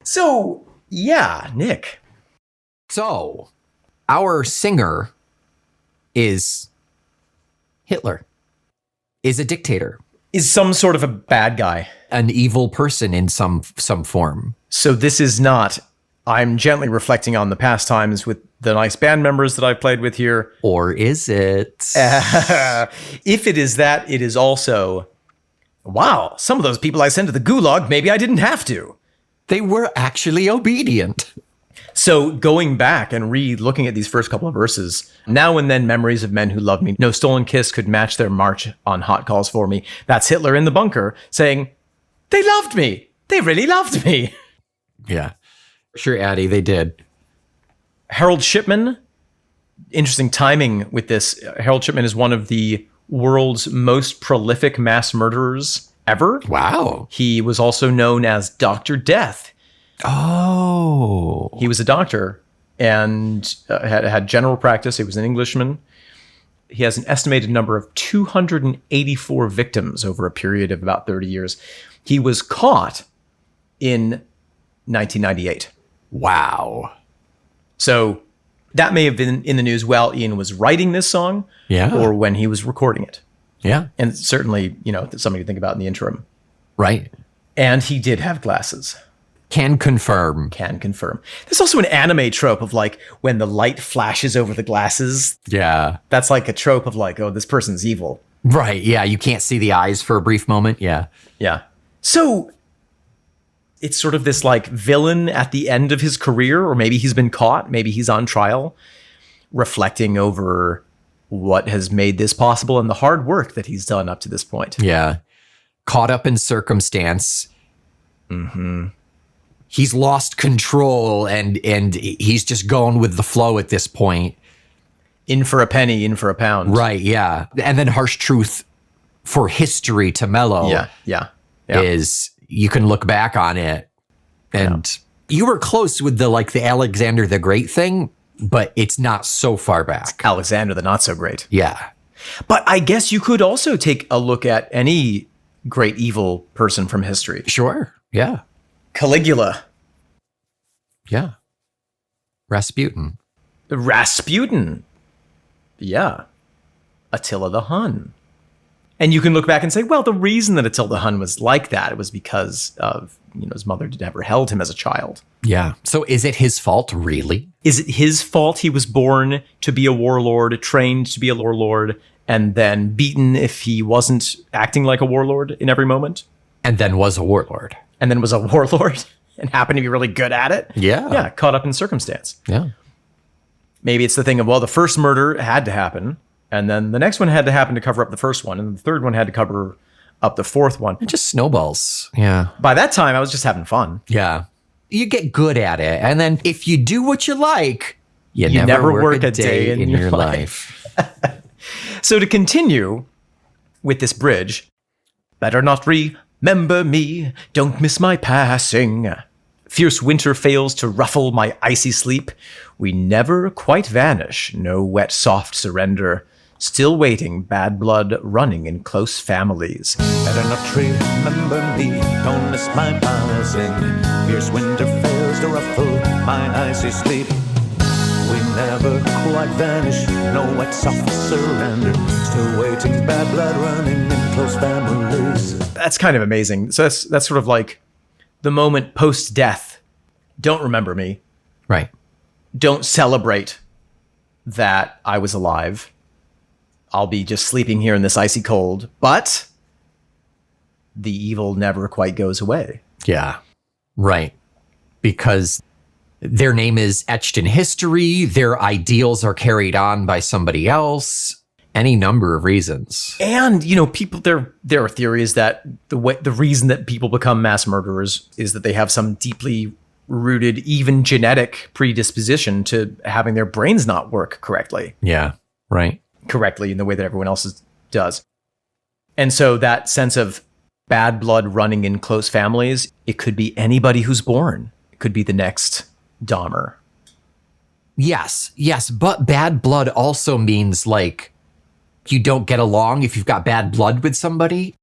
So, yeah, Nick. So, our singer is Hitler, is a dictator, Is some sort of a bad guy. an evil person in some form. So this is not... I'm gently reflecting on the past times with the nice band members that I've played with here. Or is it? If it is that, it is also... Wow, some of those people I sent to the gulag, maybe I didn't have to. They were actually obedient. So going back and re-looking at these first couple of verses, now and then memories of men who loved me. No stolen kiss could match their march on hot calls for me. That's Hitler in the bunker saying, they loved me. They really loved me. Yeah. Sure, Addie, they did. Harold Shipman, interesting timing with this. Harold Shipman is one of the world's most prolific mass murderers ever. Wow. He was also known as Dr. Death. Oh. He was a doctor and had general practice. He was an Englishman. He has an estimated number of 284 victims over a period of about 30 years. He was caught in 1998. Wow. So that may have been in the news while Ian was writing this song, Yeah. or when he was recording it. Yeah. And certainly, something to think about in the interim. Right. And he did have glasses. Can confirm. Can confirm. There's also an anime trope of like when the light flashes over the glasses. Yeah. That's like a trope of like, oh, this person's evil. Right. Yeah. You can't see the eyes for a brief moment. Yeah. Yeah. So it's sort of this like villain at the end of his career, or maybe he's been caught, maybe he's on trial, reflecting over what has made this possible and the hard work that he's done up to this point. Yeah. Caught up in circumstance. Mm-hmm. He's lost control and he's just going with the flow at this point. In for a penny, in for a pound. Right. Yeah. And then harsh truth for history to Mello Yeah. is you can look back on it and you were close with the Alexander the Great thing, but it's not so far back. Alexander the Not So Great. Yeah. But I guess you could also take a look at any great evil person from history. Sure. Yeah. Caligula. Yeah. Rasputin. Rasputin. Yeah. Attila the Hun. And you can look back and say, well, the reason that Attila the Hun was like that, it was because of, his mother never held him as a child. Yeah. So is it his fault, really? Is it his fault he was born to be a warlord, trained to be a warlord, and then beaten if he wasn't acting like a warlord in every moment? And then was a warlord. And then was a warlord and happened to be really good at it? Yeah. Yeah, caught up in circumstance. Yeah. Maybe it's the thing of, well, the first murder had to happen, and then the next one had to happen to cover up the first one, and the third one had to cover up the fourth one. It just snowballs. Yeah. By that time, I was just having fun. Yeah. You get good at it. And then if you do what you like, you never never work a day in your life. So to continue with this bridge, better not remember me, don't miss my passing. Fierce winter fails to ruffle my icy sleep. We never quite vanish, no wet soft surrender. Still waiting, bad blood running in close families. Better not remember me, don't miss my passing. Fierce winter fails to ruffle my icy sleep. We never quite vanish, no wet soft surrender. Still waiting, bad blood running in close families. That's kind of amazing. So that's sort of like the moment post-death. Don't remember me. Right. Don't celebrate that I was alive. I'll be just sleeping here in this icy cold, but the evil never quite goes away. Yeah. Right. because their name is etched in history, their ideals are carried on by somebody else, any number of reasons. And, people, there are theories that the reason that people become mass murderers is that they have some deeply rooted, even genetic predisposition to having their brains not work correctly. Yeah, right. Correctly in the way that everyone else's does. And so that sense of bad blood running in close families, it could be anybody who's born. It could be the next Dahmer. Yes, but bad blood also means like you don't get along if you've got bad blood with somebody.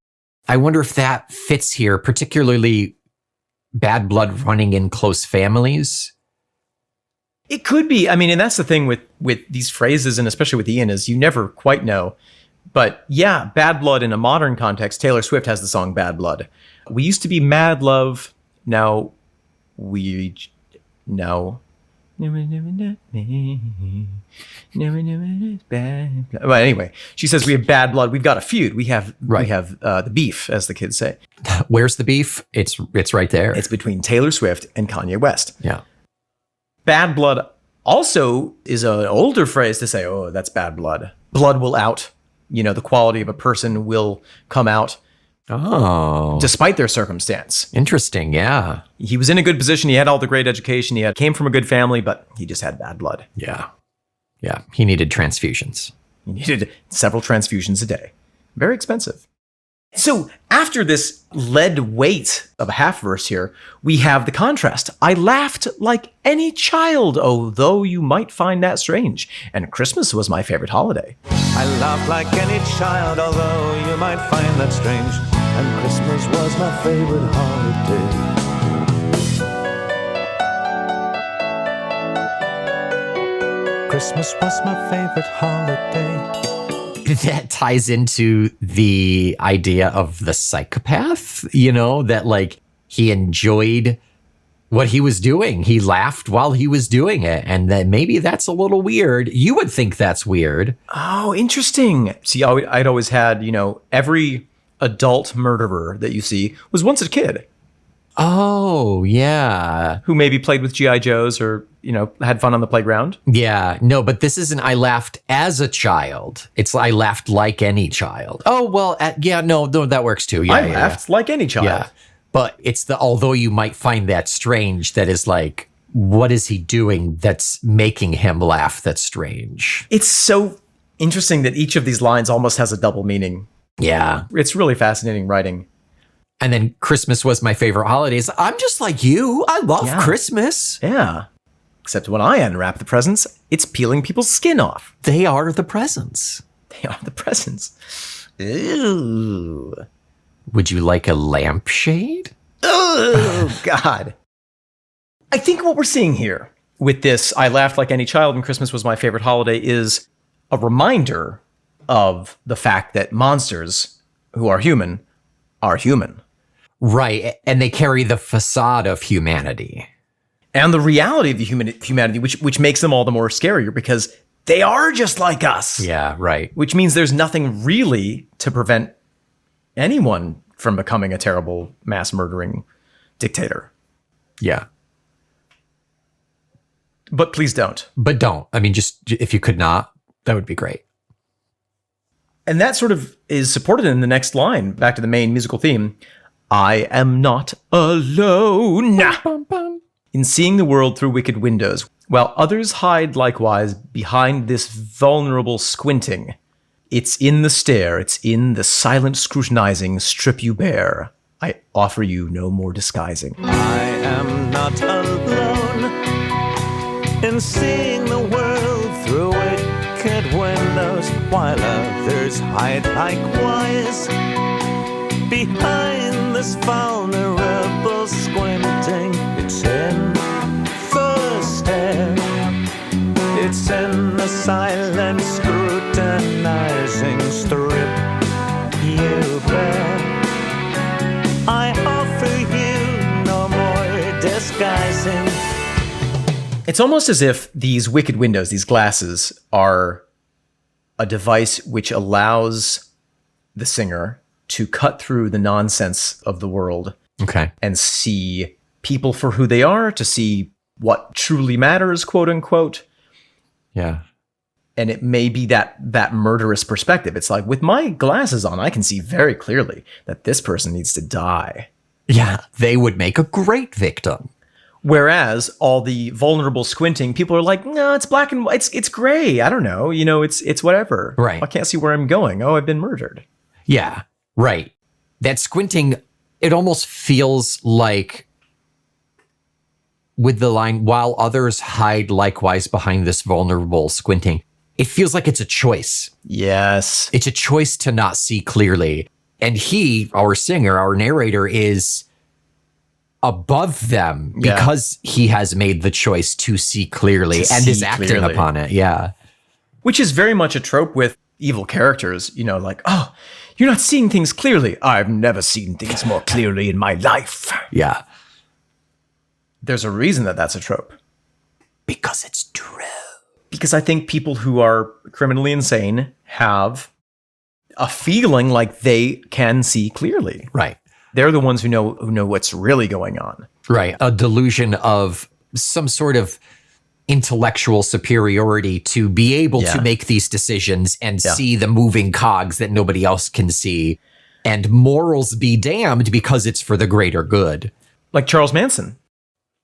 I wonder if that fits here, particularly bad blood running in close families. It could be. I mean, and that's the thing with these phrases, and especially with Ian, is you never quite know. But yeah, bad blood in a modern context. Taylor Swift has the song Bad Blood. We used to be mad love. Now we know. Well, anyway, she says we have bad blood. We've got a feud. We have the beef, as the kids say. Where's the beef? It's right there. It's between Taylor Swift and Kanye West. Yeah. Bad blood also is an older phrase to say, oh, that's bad blood. Blood will out. The quality of a person will come out. Oh. Despite their circumstance. Interesting, yeah. He was in a good position. He had all the great education. He came from a good family, but he just had bad blood. Yeah. Yeah. He needed transfusions. He needed several transfusions a day. Very expensive. So after this lead weight of a half verse here, we have the contrast. I laughed like any child, although you might find that strange. And Christmas was my favorite holiday. I laughed like any child, although you might find that strange. And Christmas was my favorite holiday. Christmas was my favorite holiday. That ties into the idea of the psychopath, that like he enjoyed what he was doing. He laughed while he was doing it. And that maybe that's a little weird. You would think that's weird. Oh, interesting. See, I'd always had, every adult murderer that you see was once a kid. Oh, yeah. Who maybe played with G.I. Joes or, had fun on the playground. Yeah. No, but this isn't I laughed as a child. It's I laughed like any child. Oh, well, no, that works too. Yeah, I laughed like any child. Yeah. But it's although you might find that strange, that is like, what is he doing that's making him laugh that's strange? It's so interesting that each of these lines almost has a double meaning. Yeah. It's really fascinating writing. And then Christmas was my favorite holidays. I'm just like you. I love Christmas. Yeah. Except when I unwrap the presents, it's peeling people's skin off. They are the presents. They are the presents. Ooh. Would you like a lampshade? Oh, God. I think what we're seeing here with this, I laughed like any child and Christmas was my favorite holiday, is a reminder of the fact that monsters who are human are human. Right. And they carry the facade of humanity. And the reality of the humanity, which makes them all the more scarier because they are just like us. Yeah, right. Which means there's nothing really to prevent anyone from becoming a terrible mass murdering dictator. Yeah. But please don't. But don't. I mean, just if you could not, that would be great. And that sort of is supported in the next line, back to the main musical theme. I am not alone in seeing the world through wicked windows, while others hide likewise behind this vulnerable squinting. It's in the stare, it's in the silent scrutinizing strip you bare. I offer you no more disguising. I am not alone in seeing the world through wicked windows, while others hide likewise behind this vulnerable squinting. It's in the stare, it's in the silent scrutinizing strip you bear. I offer you no more disguising. It's almost as if these wicked windows, these glasses, are a device which allows the singer to cut through the nonsense of the world and see people for who they are, to see what truly matters, quote unquote. Yeah. And it may be that murderous perspective. It's like, with my glasses on, I can see very clearly that this person needs to die. Yeah, they would make a great victim. Whereas all the vulnerable squinting people are like, no, it's black and white. It's gray. I don't know. It's whatever. Right. I can't see where I'm going. Oh, I've been murdered. Yeah, right. That squinting, it almost feels like, with the line, while others hide likewise behind this vulnerable squinting, it feels like it's a choice. Yes. It's a choice to not see clearly. And he, our singer, our narrator, is above them because he has made the choice to see clearly and is acting upon it. Yeah. Which is very much a trope with evil characters, like, oh, you're not seeing things clearly. I've never seen things more clearly in my life. Yeah. There's a reason that that's a trope. Because it's true. Because I think people who are criminally insane have a feeling like they can see clearly. Right. They're the ones who know what's really going on. Right. A delusion of some sort of intellectual superiority to be able to make these decisions and see the moving cogs that nobody else can see. And morals be damned because it's for the greater good. Like Charles Manson.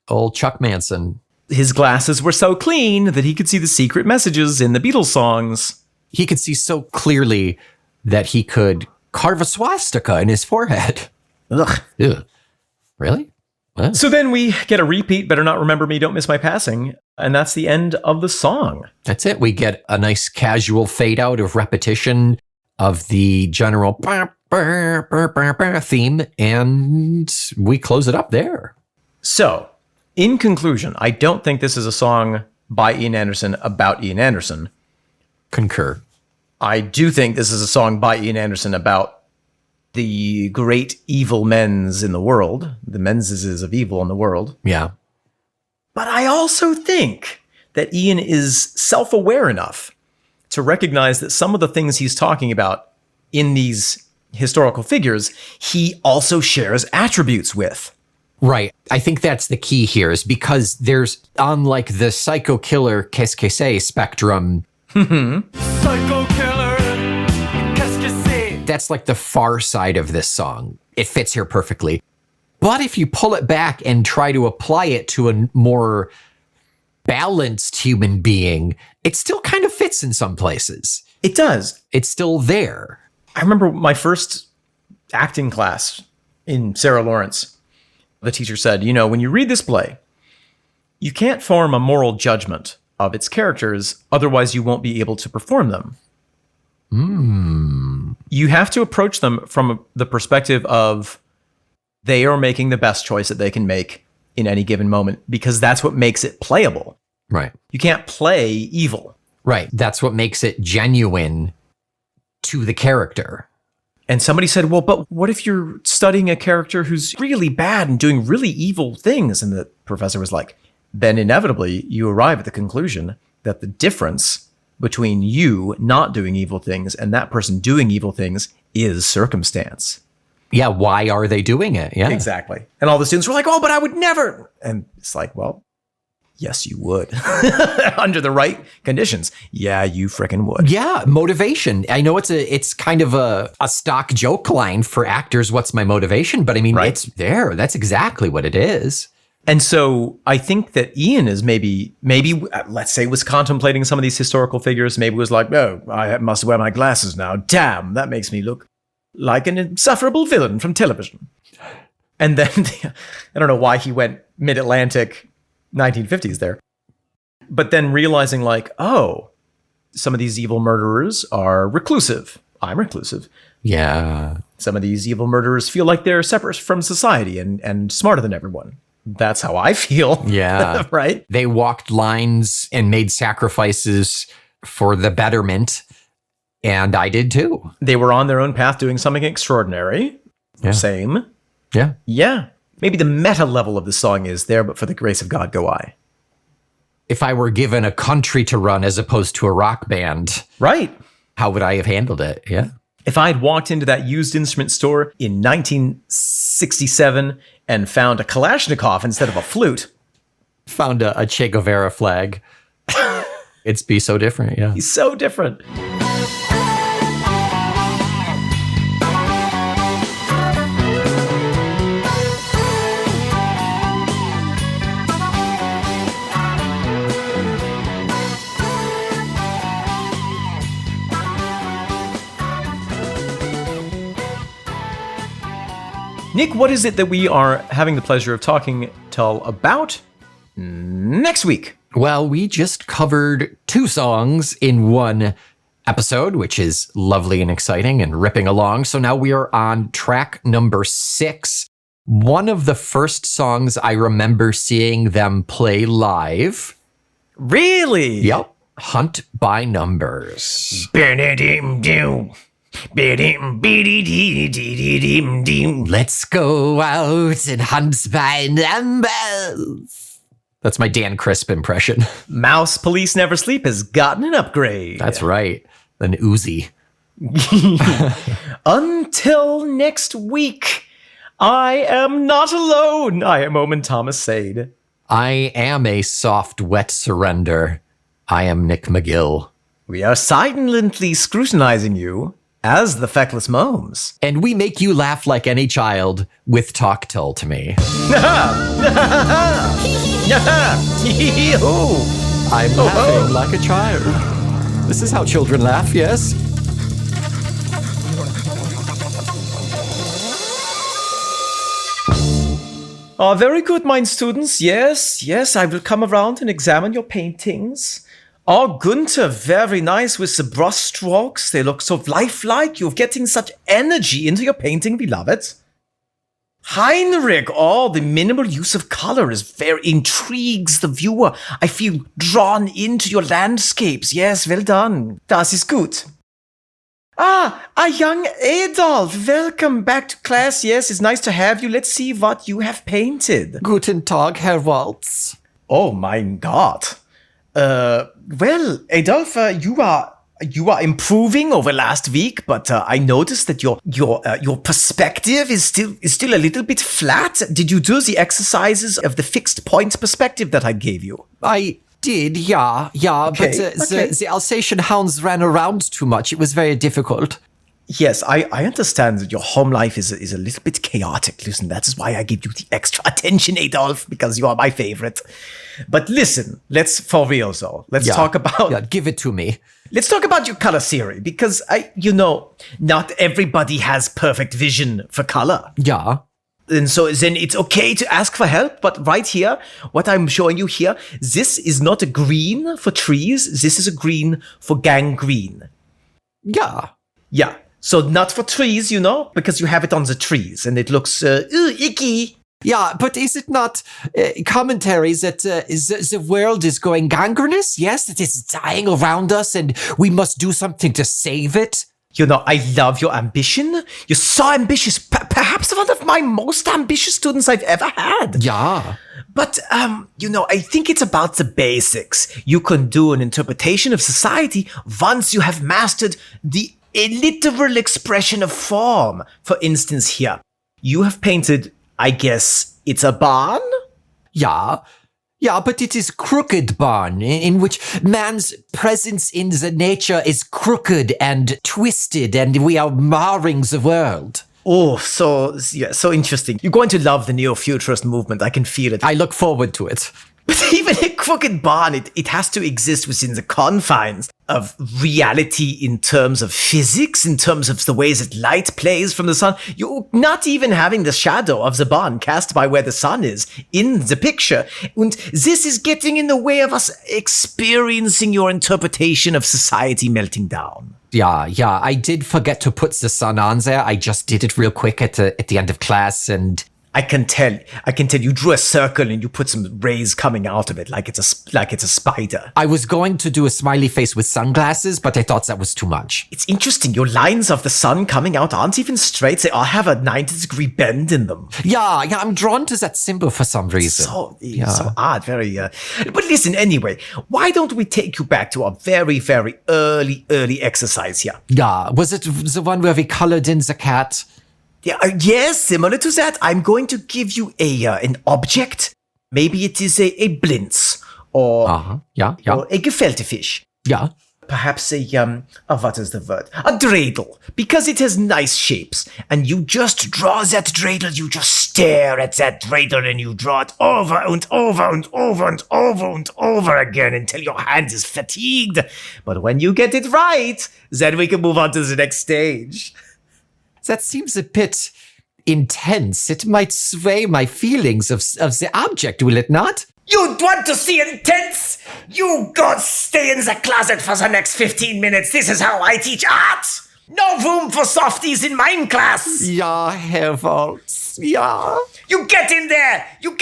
Old Chuck Manson. His glasses were so clean that he could see the secret messages in the Beatles songs. He could see so clearly that he could carve a swastika in his forehead. Ugh. Ugh. Really? What? So then we get a repeat, Better Not Remember Me, Don't Miss My Passing. And that's the end of the song. That's it. We get a nice casual fade out of repetition of the general theme, and we close it up there. So, in conclusion, I don't think this is a song by Ian Anderson about Ian Anderson. Concur. I do think this is a song by Ian Anderson about the great evil men's in the world, the menses of evil in the world. Yeah. But I also think that Ian is self-aware enough to recognize that some of the things he's talking about in these historical figures, he also shares attributes with. Right. I think that's the key here, is because there's, unlike the psycho killer qu'est-ce que c'est spectrum. Psycho killer, qu'est-ce que c'est? That's like the far side of this song. It fits here perfectly. But if you pull it back and try to apply it to a more balanced human being, it still kind of fits in some places. It does. It's still there. I remember my first acting class in Sarah Lawrence. The teacher said, when you read this play, you can't form a moral judgment of its characters, otherwise you won't be able to perform them. You have to approach them from the perspective of they are making the best choice that they can make in any given moment, because that's what makes it playable. Right. You can't play evil. Right. That's what makes it genuine to the character. And somebody said, well, but what if you're studying a character who's really bad and doing really evil things? And the professor was like, then inevitably you arrive at the conclusion that the difference between you not doing evil things and that person doing evil things is circumstance. Yeah, why are they doing it? Yeah. Exactly. And all the students were like, oh, but I would never. And it's like, well, yes, you would. Under the right conditions. Yeah, you frickin' would. Yeah, motivation. I know it's kind of a stock joke line for actors, what's my motivation? But I mean, It's there. That's exactly what it is. And so I think that Ian is maybe, let's say, was contemplating some of these historical figures. Maybe was like, oh, I must wear my glasses now. Damn, that makes me look like an insufferable villain from television. And then, I don't know why he went mid-Atlantic 1950s there. But then realizing like, oh, some of these evil murderers are reclusive. I'm reclusive. Yeah. Some of these evil murderers feel like they're separate from society and smarter than everyone. That's how I feel. Yeah. Right? They walked lines and made sacrifices for the betterment. And I did too. They were on their own path doing something extraordinary. Yeah. Same. Yeah. Yeah. Maybe the meta level of the song is there, but for the grace of God go I. If I were given a country to run as opposed to a rock band, Right. how would I have handled it? Yeah. If I had walked into that used instrument store in 1967 and found a Kalashnikov instead of a flute, Found a Che Guevara flag. It'd be so different, yeah. he's so different. Nick, what is it that we are having the pleasure of talking till about next week? Well, we just covered 2 songs in one episode, which is lovely and exciting and ripping along. So now we are on track number 6. One of the first songs I remember seeing them play live. Really? Yep. Hunt by Numbers. Let's go out and hunt by numbers. That's my Dan Crisp impression. Mouse Police Never Sleep has gotten an upgrade. That's right. An Uzi. Until next week, I am not alone. I am Omen Thomas Sade. I am a soft, wet surrender. I am Nick McGill. We are silently scrutinizing you as the Feckless Momes. And we make you laugh like any child with Talk Till to Me. I'm laughing like a child. This is how children laugh, yes? Very good, mine students. Yes, I will come around and examine your paintings. Gunther, very nice with the brush strokes. They look so lifelike. You're getting such energy into your painting. We love it. Heinrich, the minimal use of color is very intrigues the viewer. I feel drawn into your landscapes. Yes, well done. Das ist gut. A young Adolf. Welcome back to class. Yes, it's nice to have you. Let's see what you have painted. Guten Tag, Herr Waltz. Oh mein God. Well, Adolf, you are improving over last week, but I noticed that your perspective is still a little bit flat. Did you do the exercises of the fixed point perspective that I gave you? I did, yeah, Okay, but okay. the Alsatian hounds ran around too much. It was very difficult. Yes, I understand that your home life is a little bit chaotic. Listen, that is why I give you the extra attention, Adolf, because you are my favorite. But listen, let's for real though. Let's talk about. Yeah, give it to me. Let's talk about your color theory because not everybody has perfect vision for color. Yeah. And so then it's okay to ask for help. But right here, what I'm showing you here, this is not a green for trees. This is a green for gangrene. Yeah. Yeah. So not for trees, because you have it on the trees and it looks icky. Yeah, but is it not commentary that the world is going gangrenous? Yes, it is dying around us and we must do something to save it? I love your ambition. You're so ambitious. Perhaps one of my most ambitious students I've ever had. Yeah. But, I think it's about the basics. You can do an interpretation of society once you have mastered the literal expression of form. For instance, here, you have painted, I guess, it's a barn? Yeah, but it is crooked barn, in which man's presence in the nature is crooked and twisted, and we are marring the world. Oh, so interesting. You're going to love the neo-futurist movement. I can feel it. I look forward to it. But even a crooked barn, it has to exist within the confines of reality in terms of physics, in terms of the ways that light plays from the sun. You're not even having the shadow of the barn cast by where the sun is in the picture. And this is getting in the way of us experiencing your interpretation of society melting down. Yeah, I did forget to put the sun on there. I just did it real quick at the end of class, and I can tell you drew a circle and you put some rays coming out of it like it's a spider. I was going to do a smiley face with sunglasses, but I thought that was too much. It's interesting. Your lines of the sun coming out aren't even straight. They all have a 90-degree bend in them. Yeah, I'm drawn to that symbol for some reason. So odd, very. But listen, anyway, why don't we take you back to our very, very early exercise here? Yeah, was it the one where we colored in the cat? Yeah, yes, similar to that. I'm going to give you an object. Maybe it is a blintz or Uh-huh. Yeah. or a gefilte fish. Yeah. Perhaps what is the word? A dreidel, because it has nice shapes. And you just draw that dreidel, you just stare at that dreidel and you draw it over and over and over and over and over again until your hand is fatigued. But when you get it right, then we can move on to the next stage. That seems a bit intense. It might sway my feelings of the object, will it not? You want to see intense? You go stay in the closet for the next 15 minutes. This is how I teach art. No room for softies in mine class. Ja, Herr Waltz. Ja. You get in there. You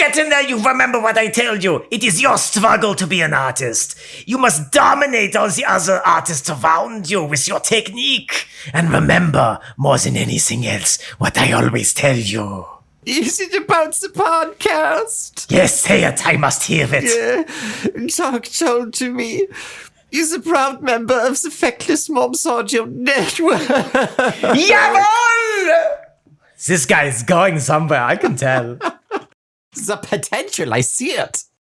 remember what I told you. It is your struggle to be an artist. You must dominate all the other artists around you with your technique. And remember, more than anything else, what I always tell you. Is it about the podcast? Yes, say it. I must hear it. Talk told to me. He's a proud member of the Feckless Mobsordium Network. Jawohl! This guy is going somewhere, I can tell. The potential, I see it.